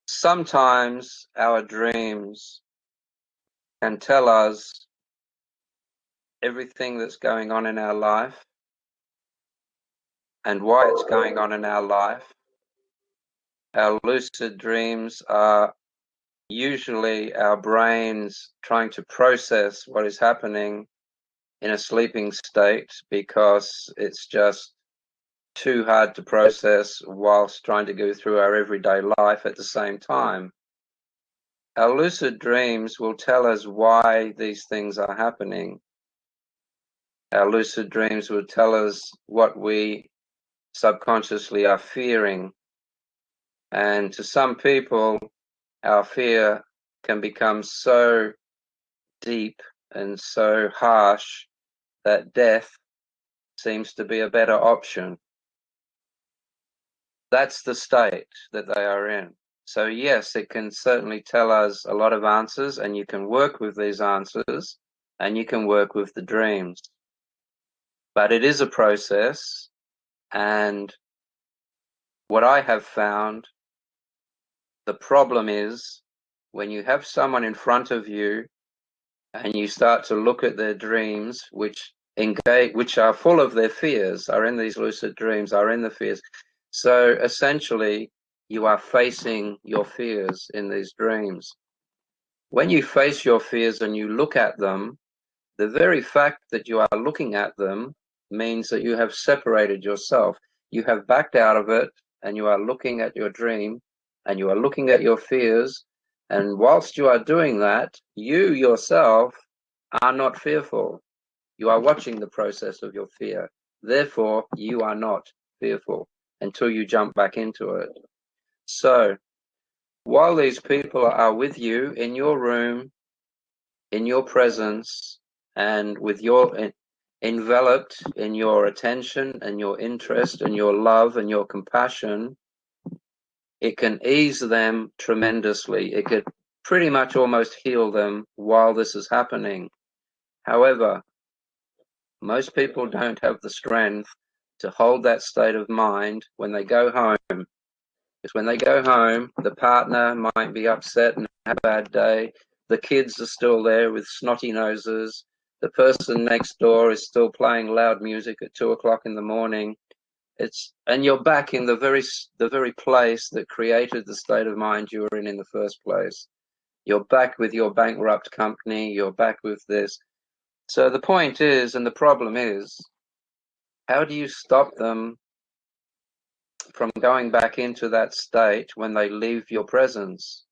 Sometimes our dreams can tell us everything that's going on in our life and why it's going on in our life. Our lucid dreams are usually our brains trying to process what is happening in a sleeping state because it's just too hard to process whilst trying to go through our everyday life at the same time. Our lucid dreams will tell us why these things are happening. Our lucid dreams will tell us what we subconsciously are fearing. And to some people, our fear can become so deep and so harsh that death seems to be a better option. That's the state that they are in. So yes, it can certainly tell us a lot of answers, and you can work with these answers and you can work with the dreams. But it is a process, and what I have found, the problem is when you have someone in front of you and you start to look at their dreams, which are full of their fears, are in these lucid dreams, are in the fears. So essentially, you are facing your fears in these dreams. When you face your fears and you look at them, the very fact that you are looking at them means that you have separated yourself. You have backed out of it, and you are looking at your dream, and you are looking at your fears. And whilst you are doing that, you yourself are not fearful. You are watching the process of your fear. Therefore, you are not fearful until you jump back into it. So, while these people are with you in your room, in your presence, and with your enveloped in your attention and your interest and your love and your compassion, it can ease them tremendously. It could pretty much almost heal them while this is happening. However, most people don't have the strength to hold that state of mind when they go home. Because when they go home, the partner might be upset and have a bad day. The kids are still there with snotty noses. The person next door is still playing loud music at 2 o'clock in the morning. And you're back in the very place that created the state of mind you were in the first place. You're back with your bankrupt company. You're back with this. So the point is, and the problem is, how do you stop them from going back into that state when they leave your presence?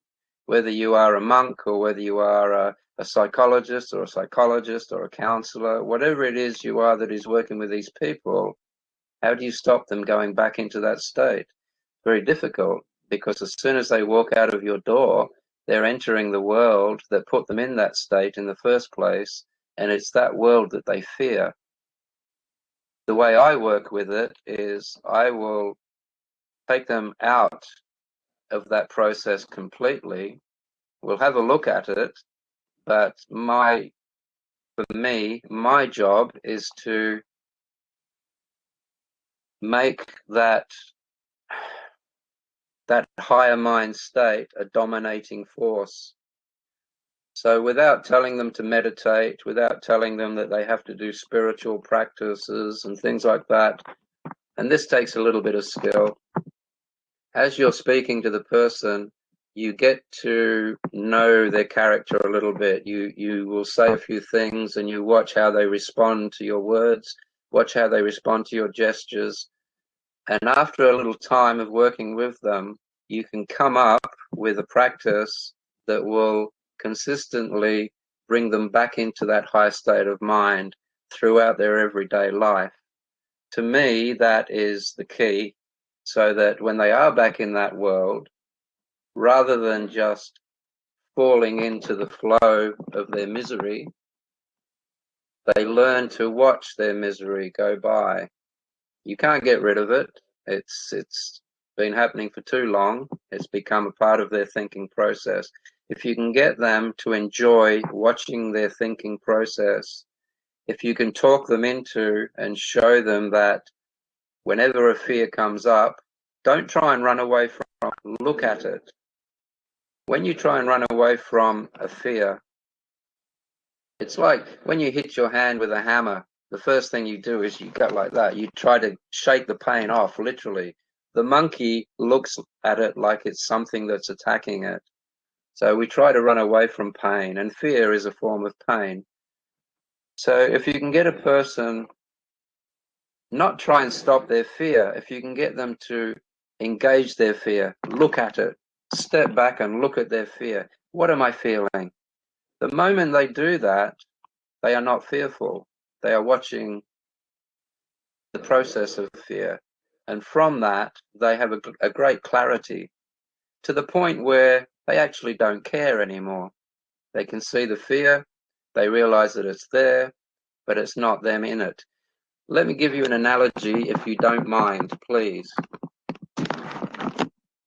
Whether you are a monk or whether you are a psychologist or a counselor, whatever it is you are that is working with these people, how do you stop them going back into that state? Very difficult, because as soon as they walk out of your door, they're entering the world that put them in that state in the first place, and it's that world that they fear. The way I work with it is I will take them out of that process completely. We'll have a look at it, but for me, my job is to make that higher mind state a dominating force. So without telling them to meditate, without telling them that they have to do spiritual practices and things like that, and this takes a little bit of skill, as you're speaking to the person, you get to know their character a little bit. You will say a few things and you watch how they respond to your words, watch how they respond to your gestures. And after a little time of working with them, you can come up with a practice that will consistently bring them back into that high state of mind throughout their everyday life. To me, that is the key, so that when they are back in that world, rather than just falling into the flow of their misery, they learn to watch their misery go by. You can't get rid of it. It's been happening for too long. It's become a part of their thinking process. If you can get them to enjoy watching their thinking process, if you can talk them into and show them that whenever a fear comes up, don't try and run away from it, look at it. When you try and run away from a fear, it's like when you hit your hand with a hammer, the first thing you do is you go like that. You try to shake the pain off, literally. The monkey looks at it like it's something that's attacking it. So we try to run away from pain, and fear is a form of pain. So if you can get a person not try and stop their fear, if you can get them to engage their fear, look at it, step back and look at their fear. What am I feeling? The moment they do that, they are not fearful. They are watching the process of fear. And from that, they have a great clarity to the point where they actually don't care anymore. They can see the fear, they realize that it's there, but it's not them in it. Let me give you an analogy, if you don't mind, please.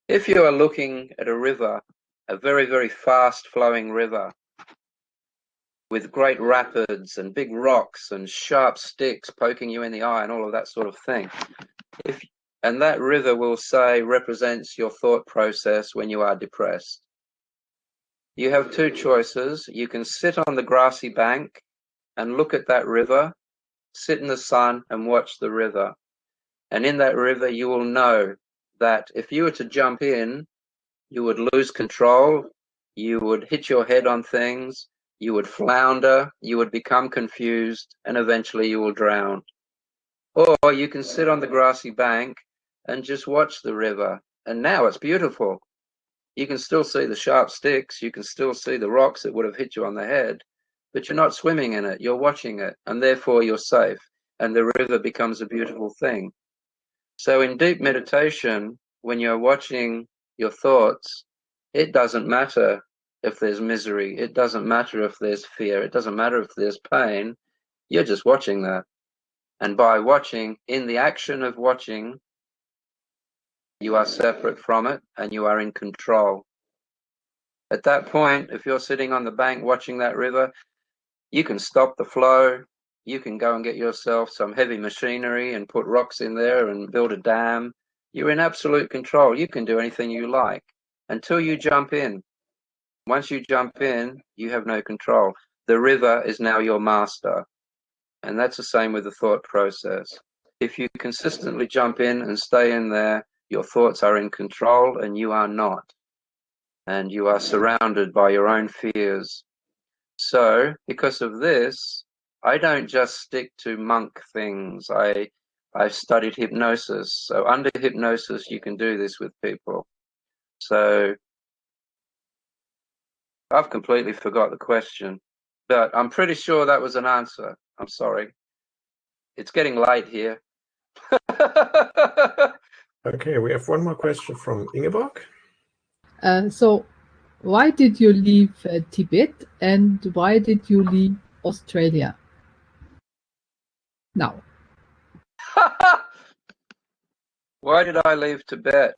If you are looking at a river, a very, very fast-flowing river, with great rapids and big rocks and sharp sticks poking you in the eye and all of that sort of thing, and that river will say represents your thought process when you are depressed. You have two choices. You can sit on the grassy bank and look at that river, sit in the sun and watch the river. And in that river, you will know that if you were to jump in, you would lose control, you would hit your head on things, you would flounder, you would become confused, and eventually you will drown. Or you can sit on the grassy bank and just watch the river. And now it's beautiful. You can still see the sharp sticks, you can still see the rocks that would have hit you on the head, but you're not swimming in it, you're watching it, and therefore you're safe, and the river becomes a beautiful thing. So in deep meditation, when you're watching your thoughts, it doesn't matter if there's misery, it doesn't matter if there's fear, it doesn't matter if there's pain, you're just watching that. And by watching, in the action of watching, you are separate from it and you are in control. At that point, if you're sitting on the bank watching that river, you can stop the flow, you can go and get yourself some heavy machinery and put rocks in there and build a dam. You're in absolute control. You can do anything you like until you jump in. Once you jump in, you have no control. The river is now your master. And that's the same with the thought process. If you consistently jump in and stay in there, your thoughts are in control and you are not. And you are surrounded by your own fears. So, because of this, I don't just stick to monk things. I've studied hypnosis. So under hypnosis, you can do this with people. So I've completely forgot the question, but I'm pretty sure that was an answer. I'm sorry. It's getting late here. Okay, we have one more question from Ingeborg. So why did you leave Tibet and why did you leave Australia? Now. Why did I leave Tibet?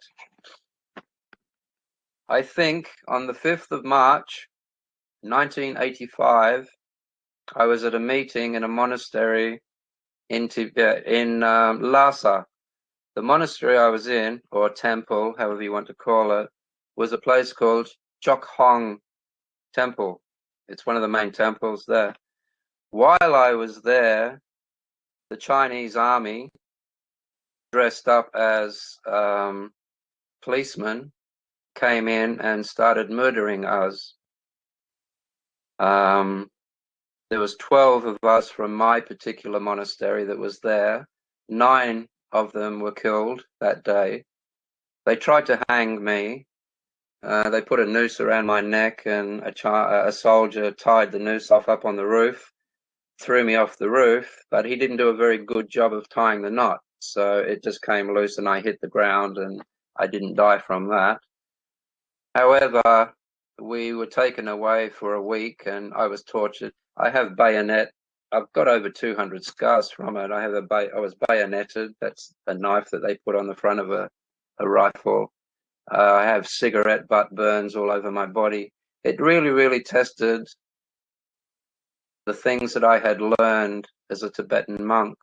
I think on the 5th of March, 1985, I was at a meeting in a monastery in Tibet, in Lhasa. The monastery I was in, or temple, however you want to call it, was a place called Chokhong Temple. It's one of the main temples there. While I was there, the Chinese army, dressed up as policemen, came in and started murdering us. There was 12 of us from my particular monastery that was there. 9 of them were killed that day. They tried to hang me. They put a noose around my neck and a soldier tied the noose off up on the roof, threw me off the roof, but he didn't do a very good job of tying the knot. So it just came loose and I hit the ground and I didn't die from that. However, we were taken away for a week and I was tortured. I have bayonet. I've got over 200 scars from it. I was bayoneted. That's a knife that they put on the front of a rifle. I have cigarette butt burns all over my body. It really, really tested the things that I had learned as a Tibetan monk.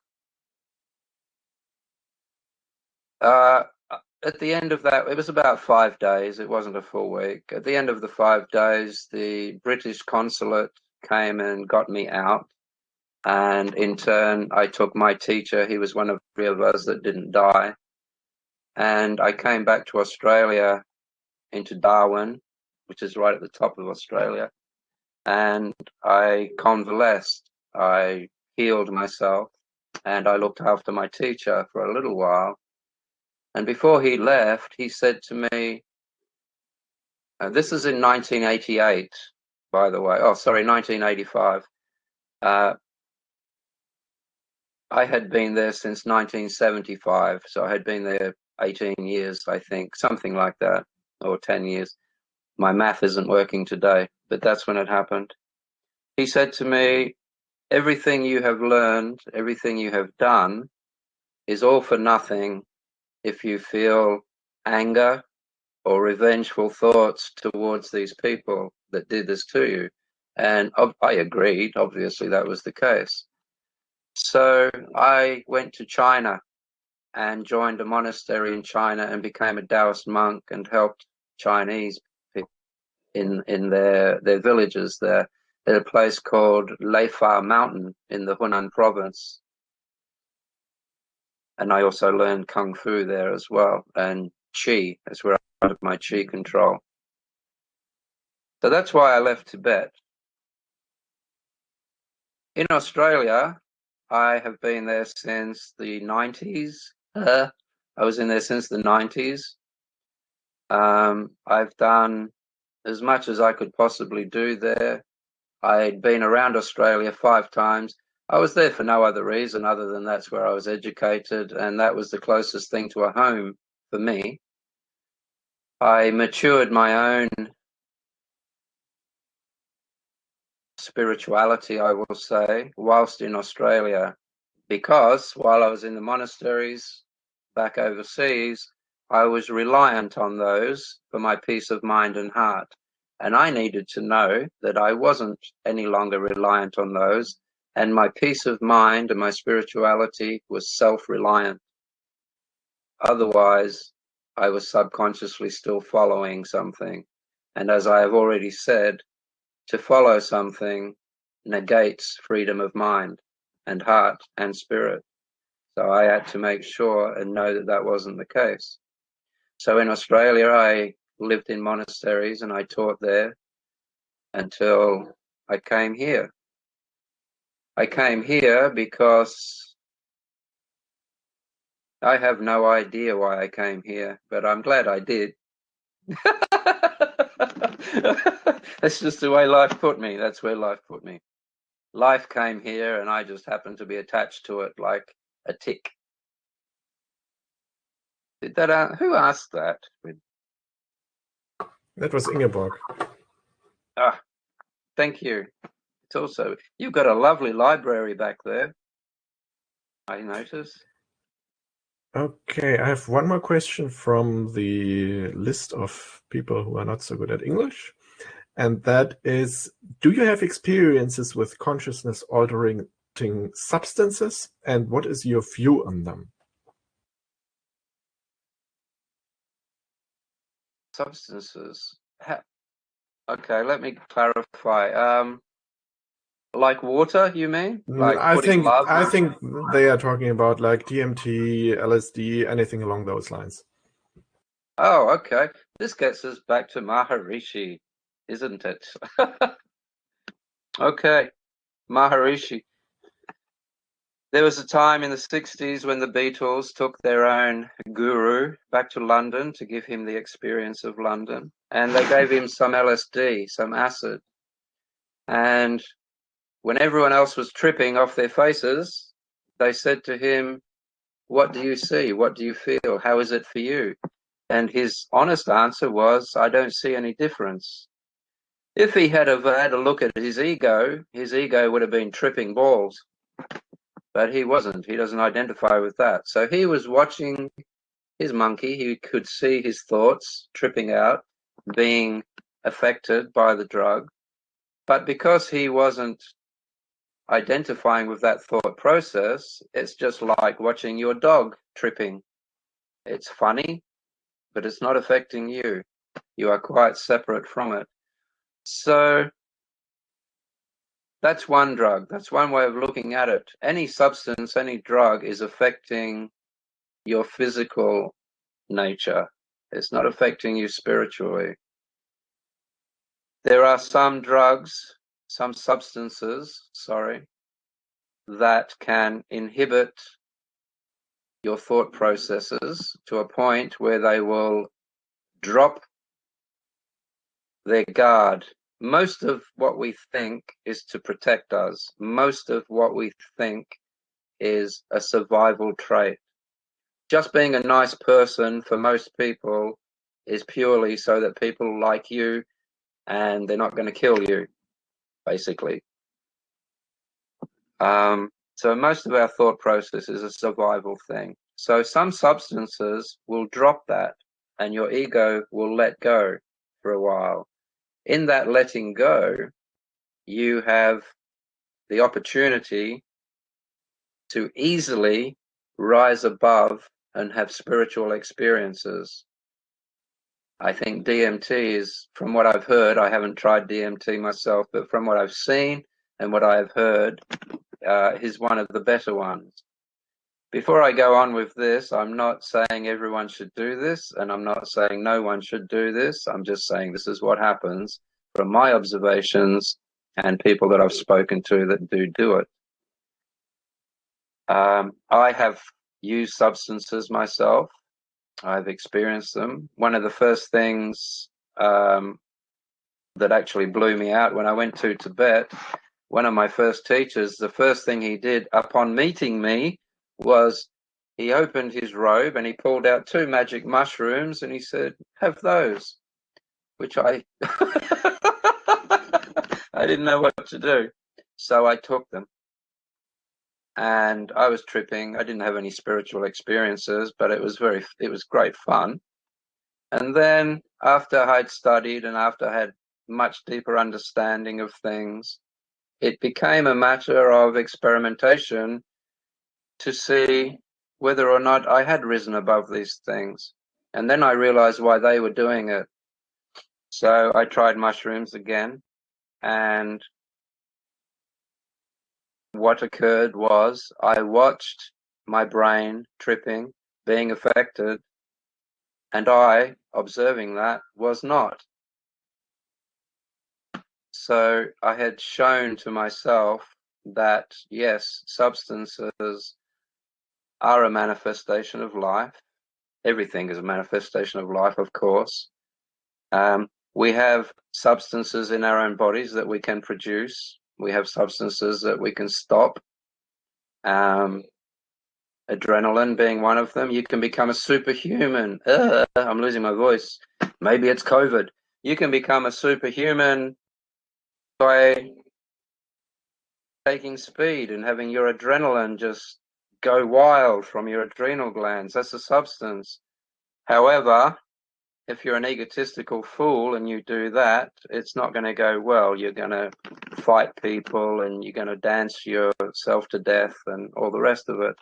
At the end of that, it was about 5 days. It wasn't a full week. At the end of the 5 days, the British consulate came and got me out. And in turn, I took my teacher. He was one of 3 of us that didn't die. And I came back to Australia, into Darwin, which is right at the top of Australia. And I convalesced. I healed myself. And I looked after my teacher for a little while. And before he left, he said to me, this is in 1988, by the way. Oh, sorry, 1985. I had been there since 1975, so I had been there 18 years, I think, something like that, or 10 years. My math isn't working today, but that's when it happened. He said to me, everything you have learned, everything you have done is all for nothing if you feel anger or revengeful thoughts towards these people that did this to you. And I agreed, obviously that was the case. So I went to China and joined a monastery in China and became a Taoist monk and helped Chinese people in their villages there. There's a place called Leifa Mountain in the Hunan province. And I also learned Kung Fu there as well. And Qi, that's where I learned my Qi control. So that's why I left Tibet. In Australia, I have been there since the 90s. I was in there since the 90s. I've done as much as I could possibly do there. I'd been around Australia 5 times. I was there for no other reason other than that's where I was educated, and that was the closest thing to a home for me. I matured my own spirituality, I will say, whilst in Australia, because while I was in the monasteries back overseas, I was reliant on those for my peace of mind and heart. And I needed to know that I wasn't any longer reliant on those, and my peace of mind and my spirituality was self-reliant. Otherwise, I was subconsciously still following something. And as I have already said, to follow something negates freedom of mind and heart and spirit. So I had to make sure and know that that wasn't the case. So in Australia, I lived in monasteries and I taught there until I came here. I came here because I have no idea why I came here, but I'm glad I did. That's just the way life put me. That's where life put me. Life came here and I just happened to be attached to it like a tick. Did that? Who asked that? That was Ingeborg. Ah, thank you. It's also, you've got a lovely library back there, I notice. Okay, I have one more question from the list of people who are not so good at English. And that is, do you have experiences with consciousness altering substances? And what is your view on them? Substances. Okay, let me clarify. Like water, you mean? Like I putting love? I think they are talking about like DMT, LSD, anything along those lines. Oh, okay. This gets us back to Maharishi, isn't it? Okay, Maharishi. There was a time in the 60s when the Beatles took their own guru back to London to give him the experience of London. And they gave him some LSD, some acid. And when everyone else was tripping off their faces, they said to him, "What do you see? What do you feel? How is it for you?" And his honest answer was, "I don't see any difference." If he had had a look at his ego would have been tripping balls. But he wasn't. He doesn't identify with that. So he was watching his monkey. He could see his thoughts tripping out, being affected by the drug. But because he wasn't identifying with that thought process, it's just like watching your dog tripping. It's funny, but it's not affecting you. You are quite separate from it. So that's one drug. That's one way of looking at it. Any substance, any drug is affecting your physical nature. It's not affecting you spiritually. There are some drugs, some substances, that can inhibit your thought processes to a point where they will drop their guard. Most of what we think is to protect us. Most of what we think is a survival trait. Just being a nice person for most people is purely so that people like you and they're not going to kill you, basically. So most of our thought process is a survival thing. So some substances will drop that and your ego will let go for a while. In that letting go, you have the opportunity to easily rise above and have spiritual experiences. I think DMT is, from what I've heard, I haven't tried DMT myself, but from what I've seen and what I've heard, is one of the better ones. Before I go on with this, I'm not saying everyone should do this, and I'm not saying no one should do this. I'm just saying this is what happens from my observations and people that I've spoken to that do it. I have used substances myself. I've experienced them. One of the first things that actually blew me out when I went to Tibet, one of my first teachers, the first thing he did upon meeting me was he opened his robe and he pulled out 2 magic mushrooms and he said, "Have those," which I I didn't know what to do. So I took them. And I was tripping. I didn't have any spiritual experiences, but it was great fun. And then after I'd studied and after I had much deeper understanding of things, it became a matter of experimentation to see whether or not I had risen above these things. And then I realized why they were doing it. So I tried mushrooms again, and what occurred was I watched my brain tripping, being affected, and I, observing that, was not. So I had shown to myself that, yes, substances are a manifestation of life. Everything is a manifestation of life, of course. We have substances in our own bodies that we can produce. We have substances that we can stop. Adrenaline being one of them. You can become a superhuman. I'm losing my voice. Maybe it's COVID. You can become a superhuman by taking speed and having your adrenaline just go wild from your adrenal glands. That's a substance. However, if you're an egotistical fool and you do that, it's not going to go well. You're going to fight people and you're going to dance yourself to death and all the rest of it.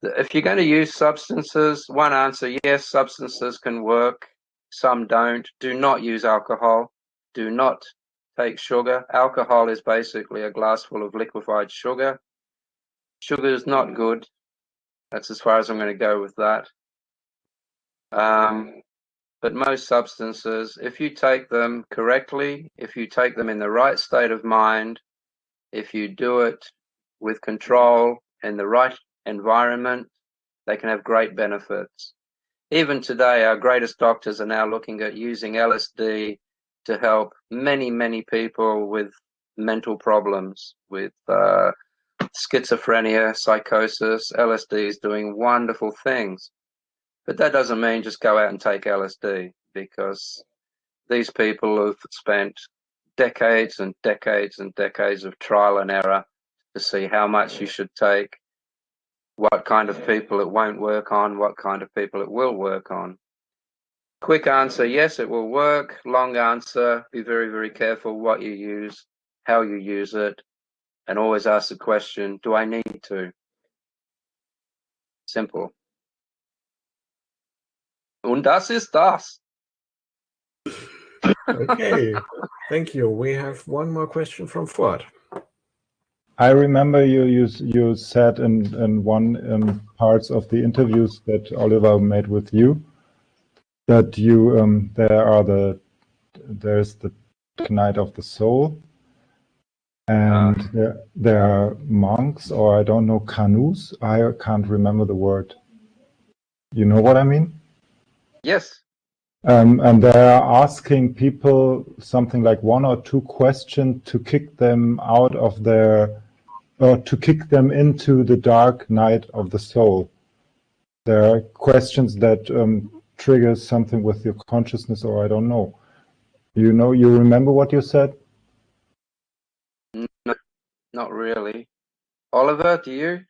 If you're going to use substances, one answer, yes, substances can work. Some don't. Do not use alcohol. Do not take sugar. Alcohol is basically a glass full of liquefied sugar. Sugar is not good. That's as far as I'm going to go with that. But most substances, if you take them correctly, if you take them in the right state of mind, if you do it with control and the right environment, they can have great benefits. Even today, our greatest doctors are now looking at using LSD to help many, many people with mental problems, with schizophrenia, psychosis. LSD is doing wonderful things. But that doesn't mean just go out and take LSD, because these people have spent decades and decades and decades of trial and error to see how much you should take, what kind of people it won't work on, what kind of people it will work on. Quick answer, yes, it will work. Long answer, be very, very careful what you use, how you use it, and always ask the question, do I need to? Simple. Und das ist das. Okay, thank you. We have one more question from Ford. I remember you said in one parts of the interviews that Oliver made with you that you there's the night of the soul, and there are monks, or I don't know, canoes. I can't remember the word. You know what I mean? Yes. And they're asking people something like 1 or 2 questions to kick them out of their, or to kick them into the dark night of the soul. There are questions that trigger something with your consciousness, or I don't know. You remember what you said? No, not really. Oliver, do you?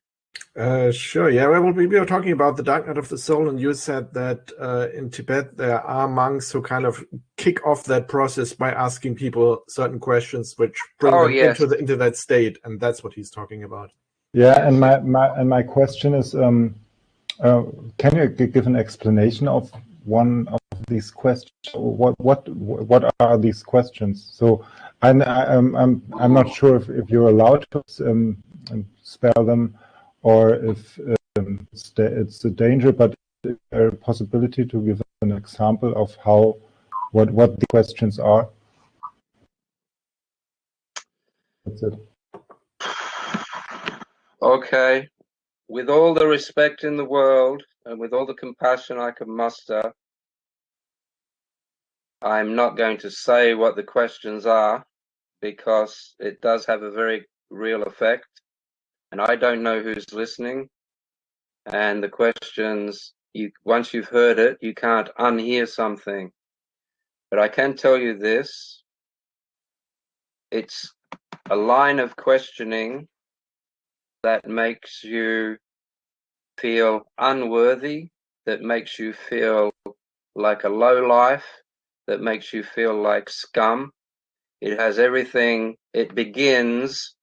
Sure, yeah. Well, we were talking about the dark night of the soul, and you said that in Tibet there are monks who kind of kick off that process by asking people certain questions, which bring them yes. into that state, and that's what he's talking about. Yeah, and my question is, can you give an explanation of one of these questions? What are these questions? So I'm not sure if you're allowed to spell them, or if it's a danger, but is there a possibility to give an example of what the questions are? That's it. Okay. With all the respect in the world and with all the compassion I can muster, I'm not going to say what the questions are, because it does have a very real effect, and I don't know who's listening. And the questions, once you've heard it, you can't unhear something. But I can tell you this, it's a line of questioning that makes you feel unworthy, that makes you feel like a lowlife, that makes you feel like scum. It has everything. It begins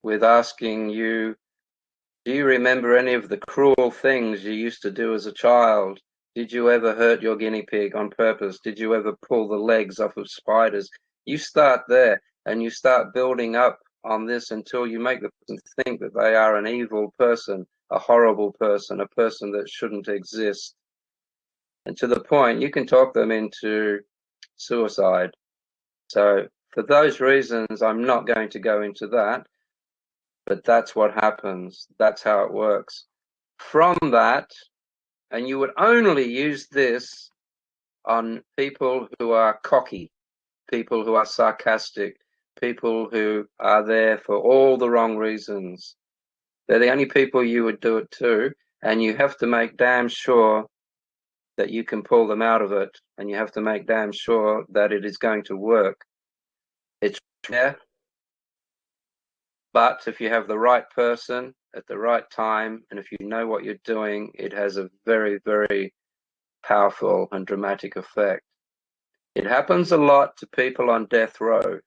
with asking you, do you remember any of the cruel things you used to do as a child? Did you ever hurt your guinea pig on purpose? Did you ever pull the legs off of spiders? You start there and you start building up on this until you make the person think that they are an evil person, a horrible person, a person that shouldn't exist. And to the point, you can talk them into suicide. So for those reasons, I'm not going to go into that, but that's what happens. That's how it works. From that, and you would only use this on people who are cocky, people who are sarcastic, people who are there for all the wrong reasons. They're the only people you would do it to, and you have to make damn sure that you can pull them out of it, and you have to make damn sure that it is going to work. It's rare, but if you have the right person at the right time, and if you know what you're doing, it has a very, very powerful and dramatic effect. It happens a lot to people on death row.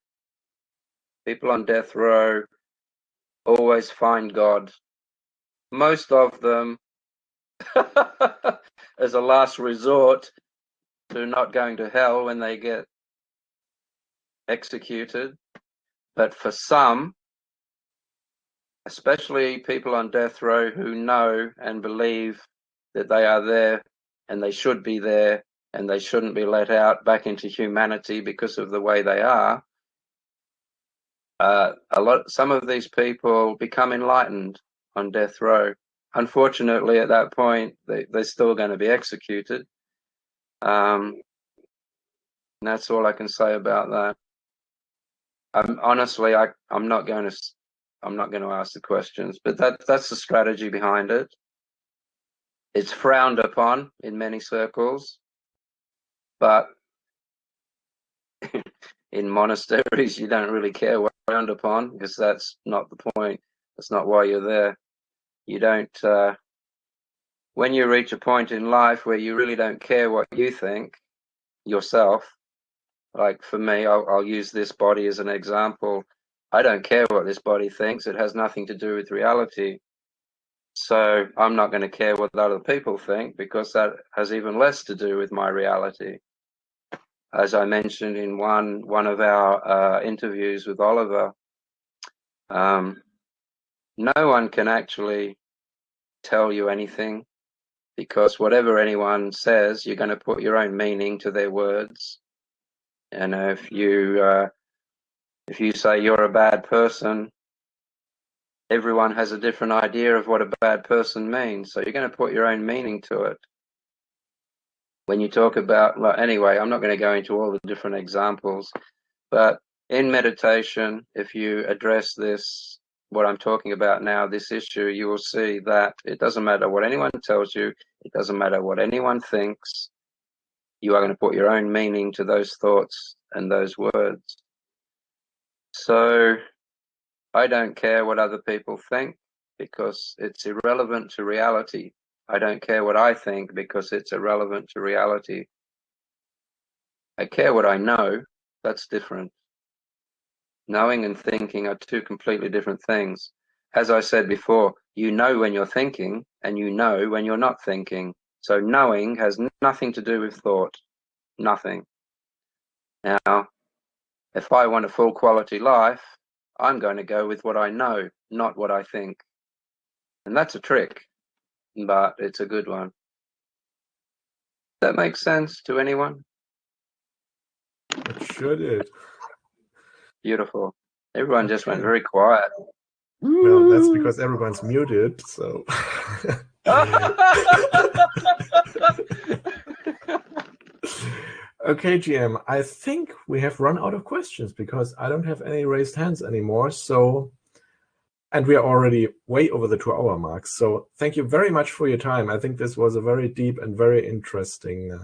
People on death row always find God. Most of them, as a last resort to not going to hell when they get executed. But for some, especially people on death row who know and believe that they are there and they should be there and they shouldn't be let out back into humanity because of the way they are, some of these people become enlightened on death row. Unfortunately, at that point, they're still going to be executed. And that's all I can say about that. Honestly, I'm not going to ask the questions, but that's the strategy behind it. It's frowned upon in many circles, but in monasteries, you don't really care what's frowned upon because that's not the point. That's not why you're there. You don't. When you reach a point in life where you really don't care what you think yourself, like for me, I'll use this body as an example. I don't care what this body thinks. It has nothing to do with reality. So I'm not going to care what other people think because that has even less to do with my reality. As I mentioned in one of our interviews with Oliver, no one can actually tell you anything because whatever anyone says, you're going to put your own meaning to their words. And if you say you're a bad person, everyone has a different idea of what a bad person means. So you're going to put your own meaning to it. When you talk about, well, anyway, I'm not going to go into all the different examples, but in meditation, if you address this, what I'm talking about now, this issue, you will see that it doesn't matter what anyone tells you. It doesn't matter what anyone thinks. You are going to put your own meaning to those thoughts and those words. So I don't care what other people think because it's irrelevant to reality. I don't care what I think because it's irrelevant to reality. I care what I know. That's different. Knowing and thinking are two completely different things. As I said before, you know when you're thinking and you know when you're not thinking. So knowing has nothing to do with thought. Nothing. Now, if I want a full quality life, I'm going to go with what I know, not what I think. And that's a trick, but it's a good one. That makes sense to anyone? It sure did. Beautiful. Everyone just went very quiet. Well, that's because everyone's muted, so. Okay, GM, I think we have run out of questions because I don't have any raised hands anymore. So, and we are already way over the 2-hour mark. So thank you very much for your time. I think this was a very deep and very interesting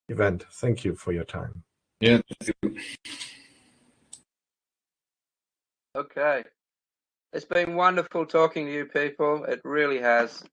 event. Thank you for your time. Yeah, thank you. Okay. It's been wonderful talking to you people. It really has.